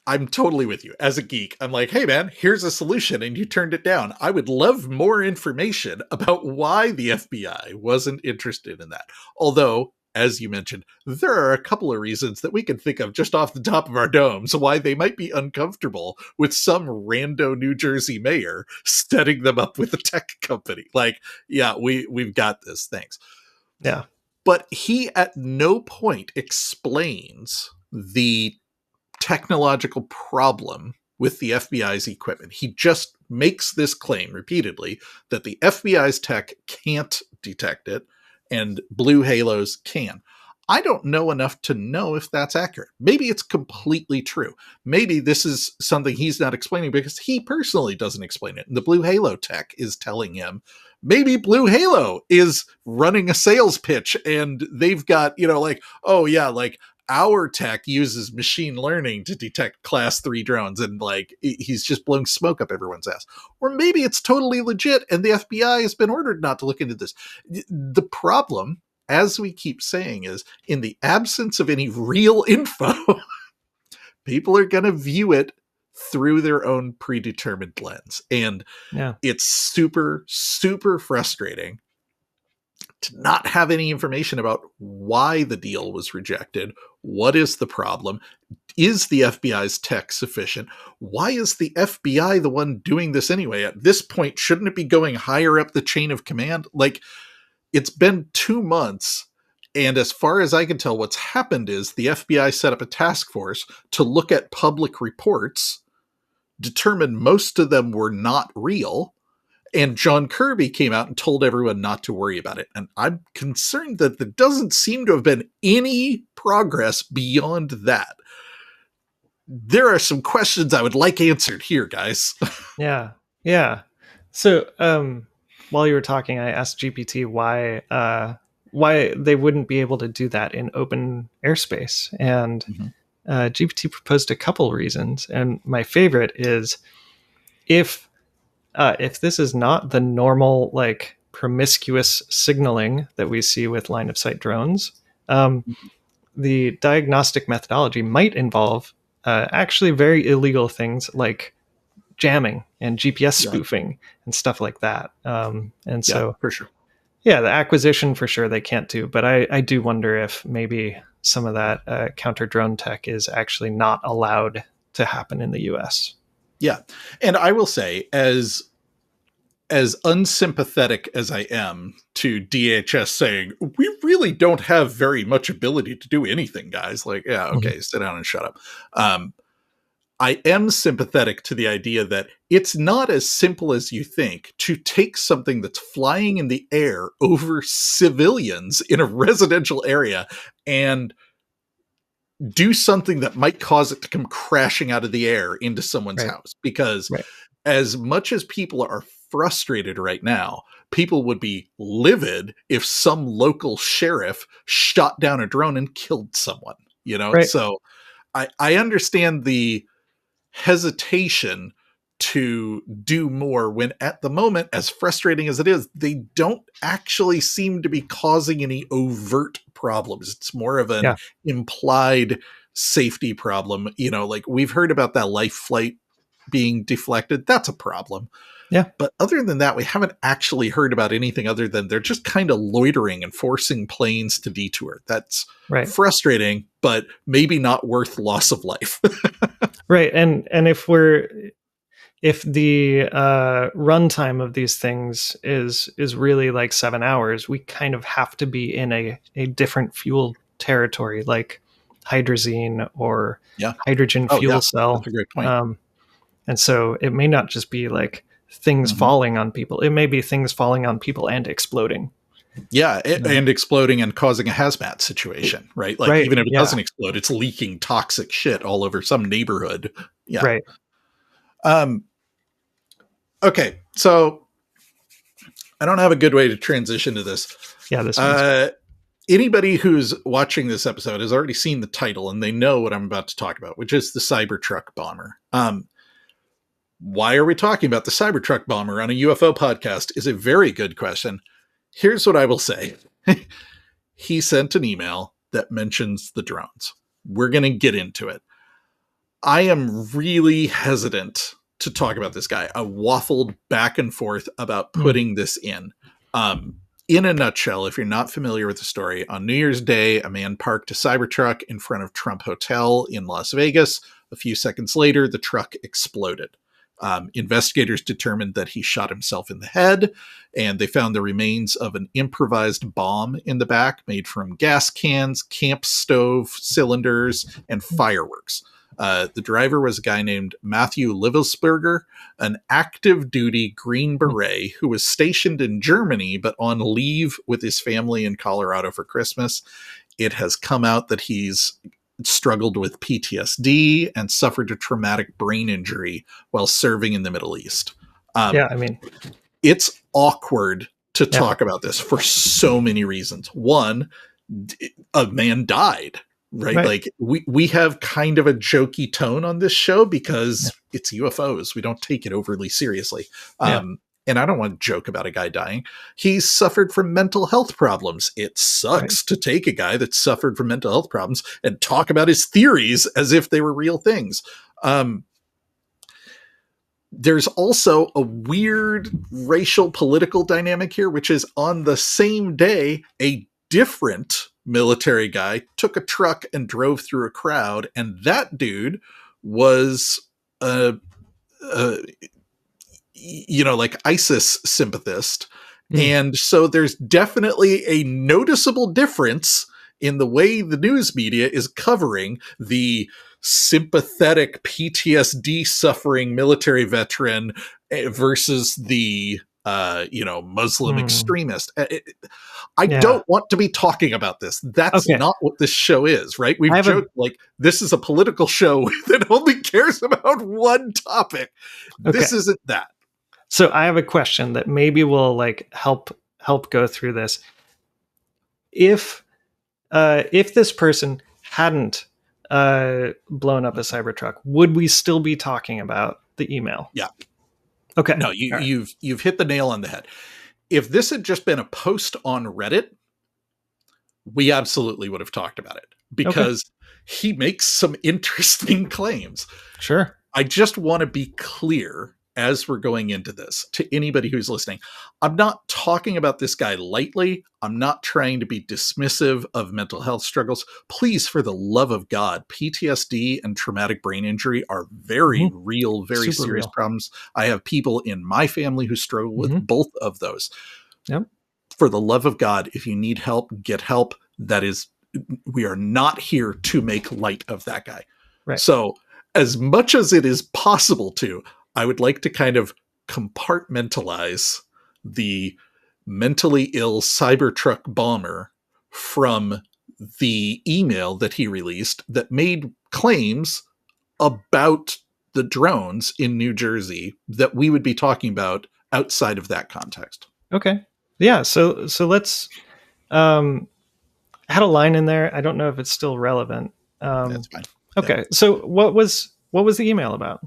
I'm totally with you. As a geek, I'm like, hey man, here's a solution and you turned it down. I would love more information about why the FBI wasn't interested in that. Although, as you mentioned, there are a couple of reasons that we can think of just off the top of our domes why they might be uncomfortable with some rando New Jersey mayor setting them up with a tech company. Like, yeah, we've got this. Thanks. Yeah. But he at no point explains the technological problem with the FBI's equipment. He just makes this claim repeatedly that the FBI's tech can't detect it and Blue Halos can. I don't know enough to know if that's accurate. Maybe it's completely true. Maybe this is something he's not explaining because he personally doesn't explain it. And the Blue Halo tech is telling him. Maybe Blue Halo is running a sales pitch and they've got, like, oh yeah, like our tech uses machine learning to detect class 3 drones, and like he's just blowing smoke up everyone's ass. Or maybe it's totally legit and the FBI has been ordered not to look into this. The problem, as we keep saying, is in the absence of any real info, people are going to view it through their own predetermined lens. And it's super, super frustrating to not have any information about why the deal was rejected. What is the problem? Is the FBI's tech sufficient? Why is the FBI the one doing this anyway? At this point, shouldn't it be going higher up the chain of command? Like, it's been 2 months, and as far as I can tell, what's happened is the FBI set up a task force to look at public reports, determined most of them were not real, and John Kirby came out and told everyone not to worry about it. And I'm concerned that there doesn't seem to have been any progress beyond that. There are some questions I would like answered here, guys. Yeah. So, while you were talking, I asked GPT why they wouldn't be able to do that in open airspace, and GPT proposed a couple reasons. And my favorite is if this is not the normal, like, promiscuous signaling that we see with line of sight drones, the diagnostic methodology might involve actually very illegal things like jamming and GPS spoofing and stuff like that. And so, for sure. Yeah, the acquisition for sure they can't do, but I do wonder if maybe some of that counter drone tech is actually not allowed to happen in the US. Yeah. And I will say, as unsympathetic as I am to DHS saying, we really don't have very much ability to do anything, guys. Like, yeah, okay, sit down and shut up. I am sympathetic to the idea that it's not as simple as you think to take something that's flying in the air over civilians in a residential area and do something that might cause it to come crashing out of the air into someone's house. Because as much as people are frustrated right now, people would be livid if some local sheriff shot down a drone and killed someone, So I understand the hesitation to do more when at the moment, as frustrating as it is, they don't actually seem to be causing any overt problems. It's more of an implied safety problem. Like we've heard about that life flight being deflected. That's a problem. Yeah. But other than that, we haven't actually heard about anything other than they're just kind of loitering and forcing planes to detour. That's frustrating, but maybe not worth loss of life. Right. And if the runtime of these things is really like 7 hours, we kind of have to be in a different fuel territory, like hydrazine or hydrogen fuel cell. That's a great point. And so it may not just be like things falling on people. It may be things falling on people and exploding. Yeah, and exploding and causing a hazmat situation, right? Like even if it doesn't explode, it's leaking toxic shit all over some neighborhood. Yeah. Right. Okay, so I don't have a good way to transition to this. Yeah, this anybody who's watching this episode has already seen the title and they know what I'm about to talk about, which is the Cybertruck bomber. Why are we talking about the Cybertruck bomber on a UFO podcast is a very good question. Here's what I will say. He sent an email that mentions the drones. We're going to get into it. I am really hesitant to talk about this guy. I waffled back and forth about putting this in. In a nutshell, if you're not familiar with the story, on New Year's Day, a man parked a Cybertruck in front of Trump Hotel in Las Vegas. A few seconds later, the truck exploded. Investigators determined that he shot himself in the head, and they found the remains of an improvised bomb in the back made from gas cans, camp stove cylinders, and fireworks. The driver was a guy named Matthew Livelsberger, an active duty Green Beret who was stationed in Germany, but on leave with his family in Colorado for Christmas. it has come out that he's struggled with PTSD and suffered a traumatic brain injury while serving in the Middle East. Yeah, I mean, It's awkward to yeah, talk about this for so many reasons. One, a man died, right? right. Like we have kind of a jokey tone on this show because it's UFOs. We don't take it overly seriously. Yeah. And I don't want to joke about a guy dying. He's suffered from mental health problems. It sucks to take a guy that suffered from mental health problems and talk about his theories as if they were real things. There's also a weird racial political dynamic here, which is on the same day, a different military guy took a truck and drove through a crowd, and that dude was like ISIS sympathist. And so there's definitely a noticeable difference in the way the news media is covering the sympathetic PTSD suffering military veteran versus the Muslim extremist. I don't want to be talking about this. That's not what this show is, right? We've joked like this is a political show that only cares about one topic. This isn't that. So I have a question that maybe will like help go through this. If this person hadn't blown up a Cybertruck, would we still be talking about the email? Yeah. Okay. No, you've hit the nail on the head. If this had just been a post on Reddit, we absolutely would have talked about it because he makes some interesting claims. Sure. I just want to be clear as we're going into this to anybody who's listening. I'm not talking about this guy lightly. I'm not trying to be dismissive of mental health struggles. Please, for the love of God, PTSD and traumatic brain injury are very real, very Super serious real problems. I have people in my family who struggle with both of those. Yep. For the love of God, if you need help, get help. We are not here to make light of that guy. Right. So as much as it is possible to, I would like to kind of compartmentalize the mentally ill Cybertruck bomber from the email that he released that made claims about the drones in New Jersey that we would be talking about outside of that context. Okay. Yeah. So let's, I had a line in there. I don't know if it's still relevant. That's fine. Okay. Yeah. So what was the email about?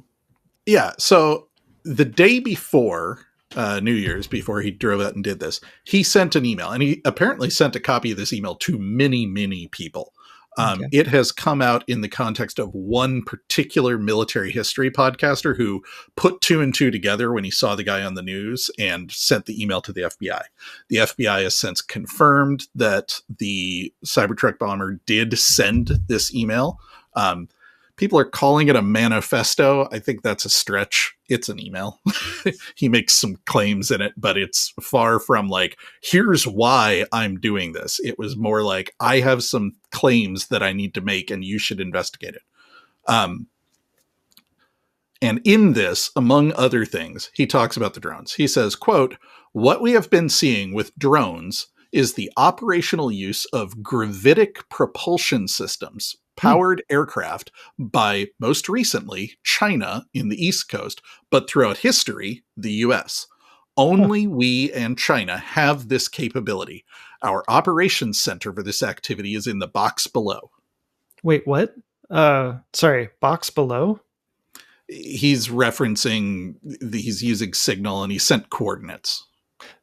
Yeah. So the day before New Year's, before he drove out and did this, he sent an email, and he apparently sent a copy of this email to many, many people. It has come out in the context of one particular military history podcaster who put two and two together when he saw the guy on the news and sent the email to the FBI. The FBI has since confirmed that the Cybertruck bomber did send this email. People are calling it a manifesto. I think that's a stretch. It's an email. He makes some claims in it, but it's far from like, here's why I'm doing this. It was more like, I have some claims that I need to make and you should investigate it. And in this, among other things, he talks about the drones. He says, quote, "What we have been seeing with drones is the operational use of gravitic propulsion systems, powered aircraft by, most recently, China in the East Coast, but throughout history, the US. Only we and China have this capability. Our operations center for this activity is in the box below." Wait, what? Sorry, box below? He's referencing, he's using Signal and he sent coordinates.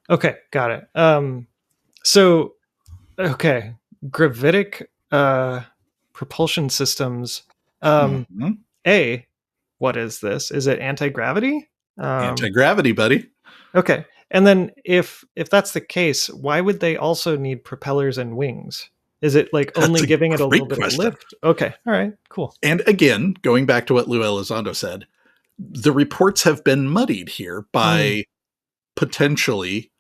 Okay, got it. So, okay, gravitic propulsion systems. A, what is this? Is it anti-gravity? Anti-gravity, buddy. Okay, and then if that's the case, why would they also need propellers and wings? Is it like only giving it a little bit of lift? Okay, all right, cool. And again, going back to what Lou Elizondo said, the reports have been muddied here by potentially,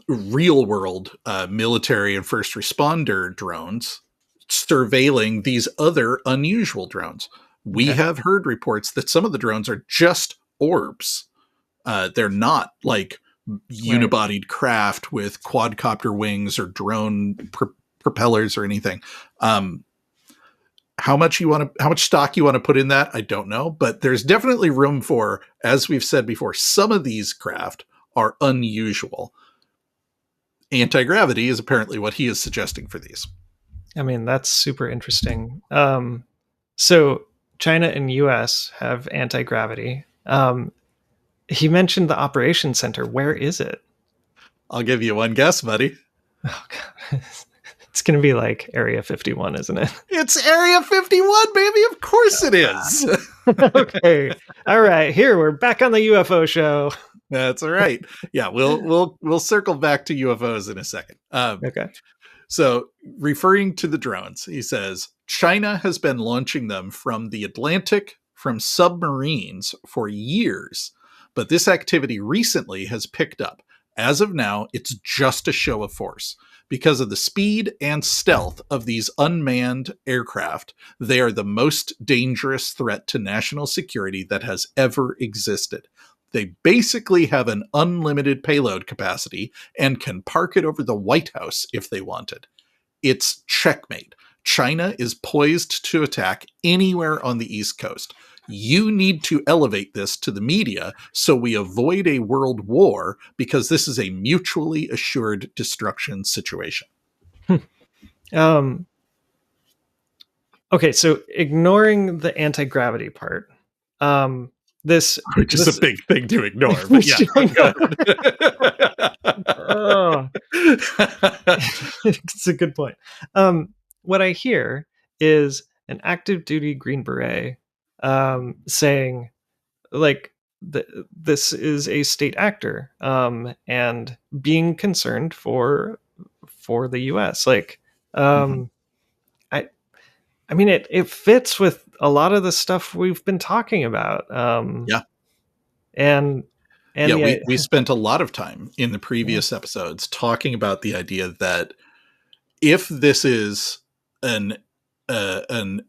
real world military and first responder drones surveilling these other unusual drones. We have heard reports that some of the drones are just orbs. They're not like unibodied craft with quadcopter wings or drone propellers or anything. How much stock you want to put in that, I don't know, but there's definitely room for, as we've said before, some of these craft are unusual. Anti-gravity is apparently what he is suggesting for these. I mean, that's super interesting. So China and US have anti-gravity. He mentioned the operations center. Where is it? I'll give you one guess, buddy. Oh, God. It's going to be like Area 51, isn't it? It's Area 51, baby. Of course it is. Okay. All right. Here, we're back on the UFO show. That's all right. Yeah, we'll circle back to UFOs in a second. Okay. So, referring to the drones, he says, China has been launching them from the Atlantic, from submarines for years, but this activity recently has picked up. As of now, it's just a show of force. Because of the speed and stealth of these unmanned aircraft, they are the most dangerous threat to national security that has ever existed. They basically have an unlimited payload capacity and can park it over the White House if they wanted. It's checkmate. China is poised to attack anywhere on the East Coast. You need to elevate this to the media so we avoid a world war, because this is a mutually assured destruction situation. Okay, so ignoring the anti-gravity part, which is a big thing to ignore, but yeah, go ahead. It's a good point. What I hear is an active duty Green Beret saying, like, this is a state actor, and being concerned for the US. Like, I mean, it fits with a lot of the stuff we've been talking about. Yeah. And we spent a lot of time in the previous episodes talking about the idea that if this is an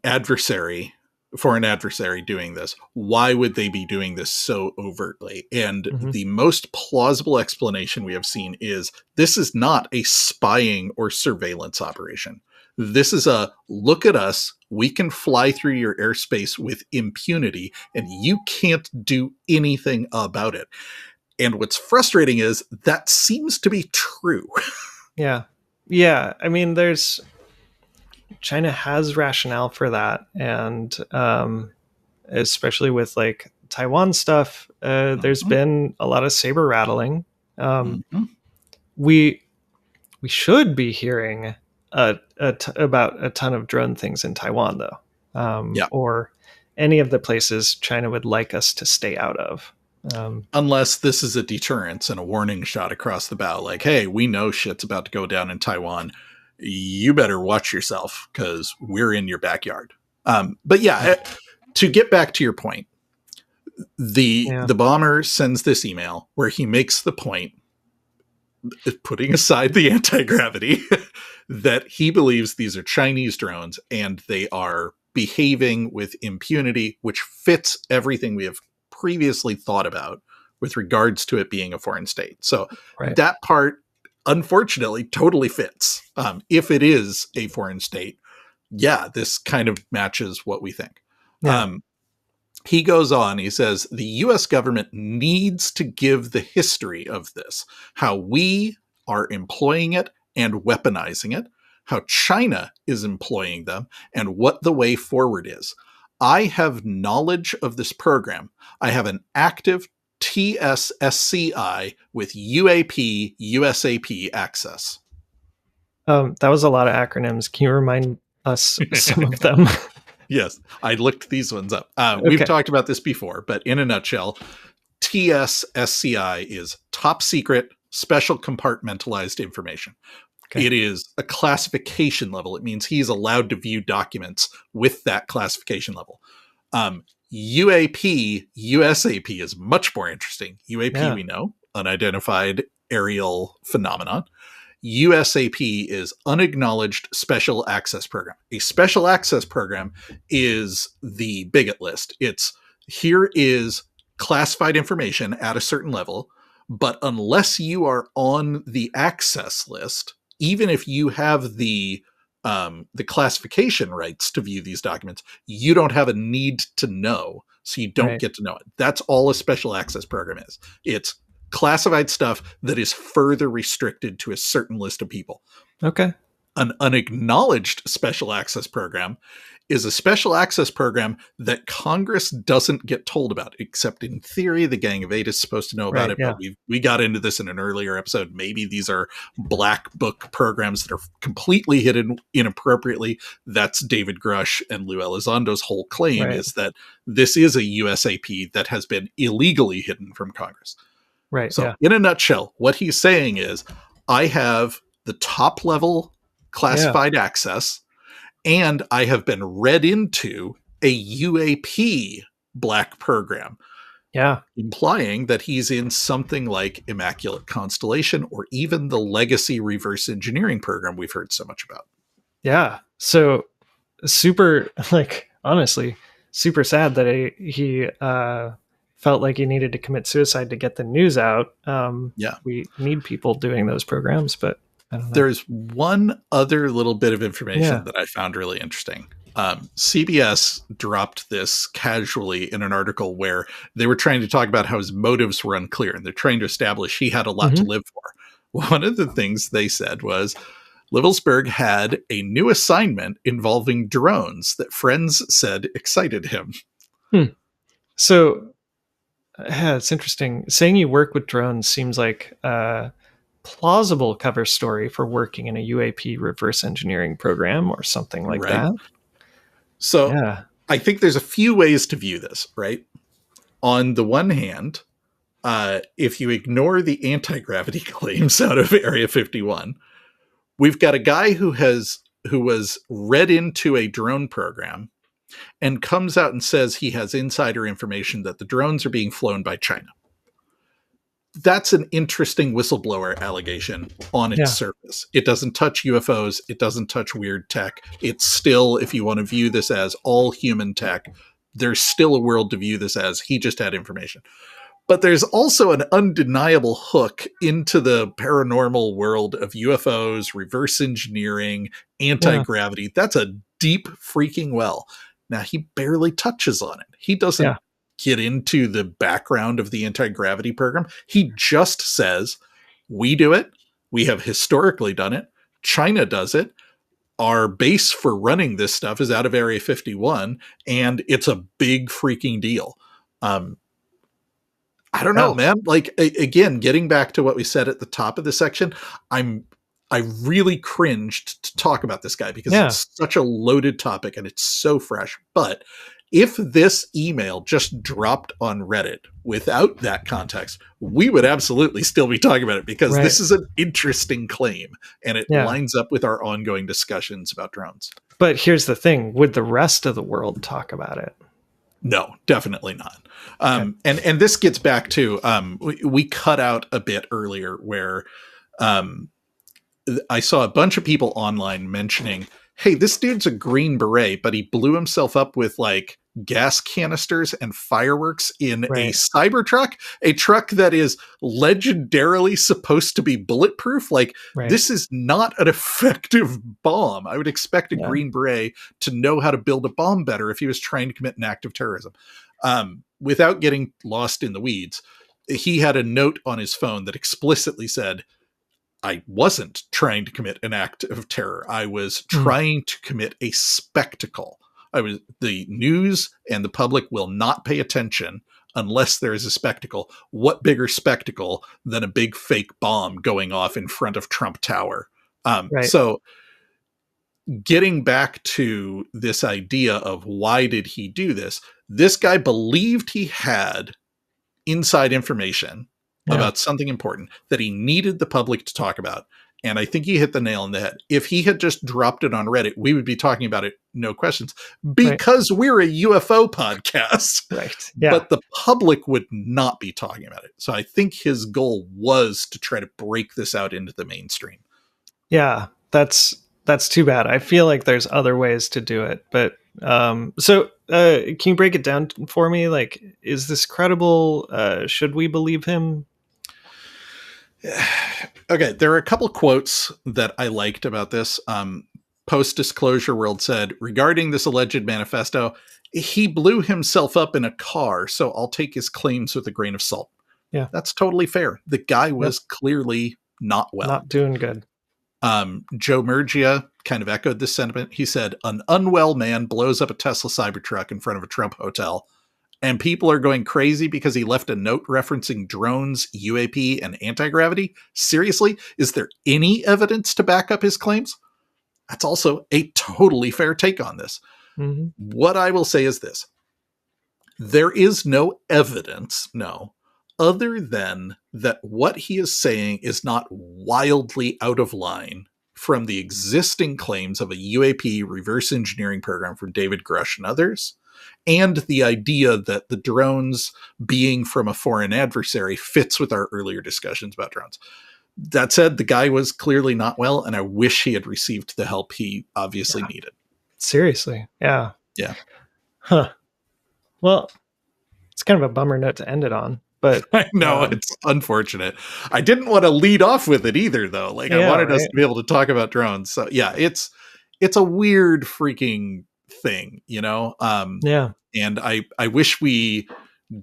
adversary, foreign adversary doing this, why would they be doing this so overtly? And the most plausible explanation we have seen is this is not a spying or surveillance operation. This is a look at us. We can fly through your airspace with impunity, and you can't do anything about it. And what's frustrating is that seems to be true. Yeah. Yeah. I mean, China has rationale for that. And especially with like Taiwan stuff, there's been a lot of saber rattling. We should be hearing about a ton of drone things in Taiwan, though, or any of the places China would like us to stay out of. Unless this is a deterrence and a warning shot across the bow, like, hey, we know shit's about to go down in Taiwan. You better watch yourself because we're in your backyard. But yeah, to get back to your point, the bomber sends this email where he makes the point, putting aside the anti-gravity, that he believes these are Chinese drones and they are behaving with impunity, which fits everything we have previously thought about with regards to it being a foreign state. So that part, unfortunately, totally fits. If it is a foreign state, this kind of matches what we think. He goes on, he says, the US government needs to give the history of this, how we are employing it and weaponizing it, how China is employing them, and what the way forward is. I have knowledge of this program. I have an active TSSCI with UAP, USAP access. That was a lot of acronyms. Can you remind us some of them? Yes, I looked these ones up. We've talked about this before, but in a nutshell, TSSCI is top secret, special compartmentalized information. Okay. It is a classification level. It means he's allowed to view documents with that classification level. UAP, USAP is much more interesting. UAP, we know, unidentified aerial phenomenon. USAP is unacknowledged special access program. A special access program is the bigot list. It's here is classified information at a certain level, but unless you are on the access list, even if you have the classification rights to view these documents, you don't have a need to know, so you don't Right. get to know it. That's all a special access program is. It's classified stuff that is further restricted to a certain list of people. Okay. An unacknowledged special access program is a special access program that Congress doesn't get told about, except in theory. The Gang of Eight is supposed to know about Right. it, Yeah. but we got into this in an earlier episode. Maybe these are black book programs that are completely hidden inappropriately. That's David Grush and Lou Elizondo's whole claim, Right. is that this is a USAP that has been illegally hidden from Congress. Right. So Yeah. in a nutshell, what he's saying is, I have the top level classified access, and I have been read into a UAP black program, Yeah. implying that he's in something like Immaculate Constellation or even the legacy reverse engineering program we've heard so much about. Yeah. So super, like, honestly, super sad that he felt like he needed to commit suicide to get the news out. Yeah. We need people doing those programs, but I don't know. There's one other little bit of information Yeah. that I found really interesting. CBS dropped this casually in an article where they were trying to talk about how his motives were unclear, and they're trying to establish he had a lot to live for. One of the things they said was Livelsberg had a new assignment involving drones that friends said excited him. So yeah, it's interesting. Saying you work with drones seems like a plausible cover story for working in a UAP reverse engineering program or something like Right. that. So Yeah. I think there's a few ways to view this, right? On the one hand, if you ignore the anti-gravity claims out of Area 51, we've got a guy who was read into a drone program and comes out and says he has insider information that the drones are being flown by China. That's an interesting whistleblower allegation on its surface. It doesn't touch UFOs. It doesn't touch weird tech. It's still, if you want to view this as all human tech, there's still a world to view this as. He just had information. But there's also an undeniable hook into the paranormal world of UFOs, reverse engineering, anti-gravity. That's a deep freaking well. Now, he barely touches on it. He doesn't get into the background of the anti-gravity program. He just says, we do it. We have historically done it. China does it. Our base for running this stuff is out of Area 51, and it's a big freaking deal. I don't know, man. Like, again, getting back to what we said at the top of the section, I really cringed to talk about this guy because it's such a loaded topic and it's so fresh. But if this email just dropped on Reddit without that context, we would absolutely still be talking about it because this is an interesting claim and it lines up with our ongoing discussions about drones. But here's the thing. Would the rest of the world talk about it? No, definitely not. And this gets back to, we cut out a bit earlier where I saw a bunch of people online mentioning, hey, this dude's a Green Beret, but he blew himself up with like gas canisters and fireworks in a Cybertruck, a truck that is legendarily supposed to be bulletproof. Like, this is not an effective bomb. I would expect a Green Beret to know how to build a bomb better if he was trying to commit an act of terrorism. Without getting lost in the weeds, he had a note on his phone that explicitly said, I wasn't trying to commit an act of terror. I was trying to commit a spectacle. The news and the public will not pay attention unless there is a spectacle. What bigger spectacle than a big fake bomb going off in front of Trump Tower? So getting back to this idea of why did he do this? This guy believed he had inside information about something important that he needed the public to talk about. And I think he hit the nail on the head. If he had just dropped it on Reddit, we would be talking about it, no questions, because we're a UFO podcast. But the public would not be talking about it. So I think his goal was to try to break this out into the mainstream. Yeah, that's too bad. I feel like there's other ways to do it. But can you break it down for me? Like, is this credible? Should we believe him? Okay, there are a couple quotes that I liked about this. Post Disclosure World said, regarding this alleged manifesto, he blew himself up in a car, so I'll take his claims with a grain of salt. Yeah. That's totally fair. The guy was clearly not well. Not doing good. Joe Murgia kind of echoed this sentiment. He said, an unwell man blows up a Tesla Cybertruck in front of a Trump hotel, and people are going crazy because he left a note referencing drones, UAP, and anti-gravity. Seriously? Is there any evidence to back up his claims? That's also a totally fair take on this. Mm-hmm. What I will say is this. There is no evidence, other than that what he is saying is not wildly out of line from the existing claims of a UAP reverse engineering program from David Grush and others, and the idea that the drones being from a foreign adversary fits with our earlier discussions about drones. That said, the guy was clearly not well, and I wish he had received the help he obviously needed. Seriously. Yeah. Yeah. Huh. Well, it's kind of a bummer note to end it on, but I know it's unfortunate. I didn't want to lead off with it either, though. Like, I wanted us to be able to talk about drones. So yeah, it's a weird freaking thing, yeah. And I wish we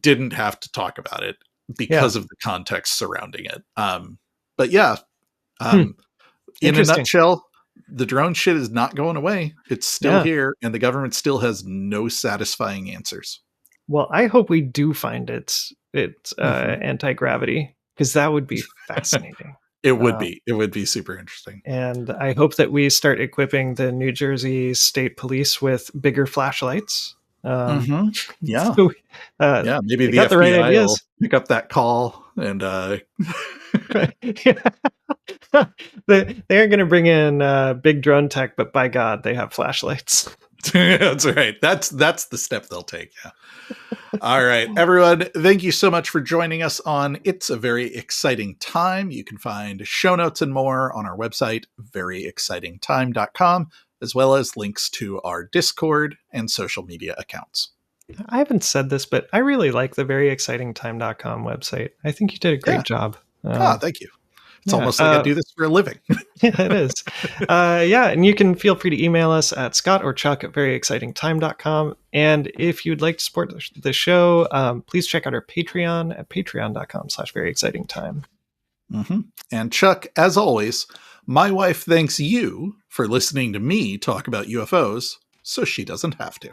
didn't have to talk about it because of the context surrounding it. But yeah, in a nutshell, the drone shit is not going away. It's still here, and the government still has no satisfying answers. Well, I hope we do find its anti-gravity, because that would be fascinating. It would be. It would be super interesting. And I hope that we start equipping the New Jersey State Police with bigger flashlights. Yeah. So, maybe the FBI will pick up that call and they're going to bring in big drone tech, but by God, they have flashlights. That's right. That's the step they'll take. Yeah. All right, everyone. Thank you so much for joining us on It's a Very Exciting Time. You can find show notes and more on our website, veryexcitingtime.com, as well as links to our Discord and social media accounts. I haven't said this, but I really like the veryexcitingtime.com website. I think you did a great job. Thank you. It's almost like I do this for a living. Yeah, it is. And you can feel free to email us at Scott or Chuck at veryexcitingtime.com. And if you'd like to support the show, please check out our Patreon at patreon.com/veryexcitingtime. Mm-hmm. And Chuck, as always, my wife thanks you for listening to me talk about UFOs so she doesn't have to.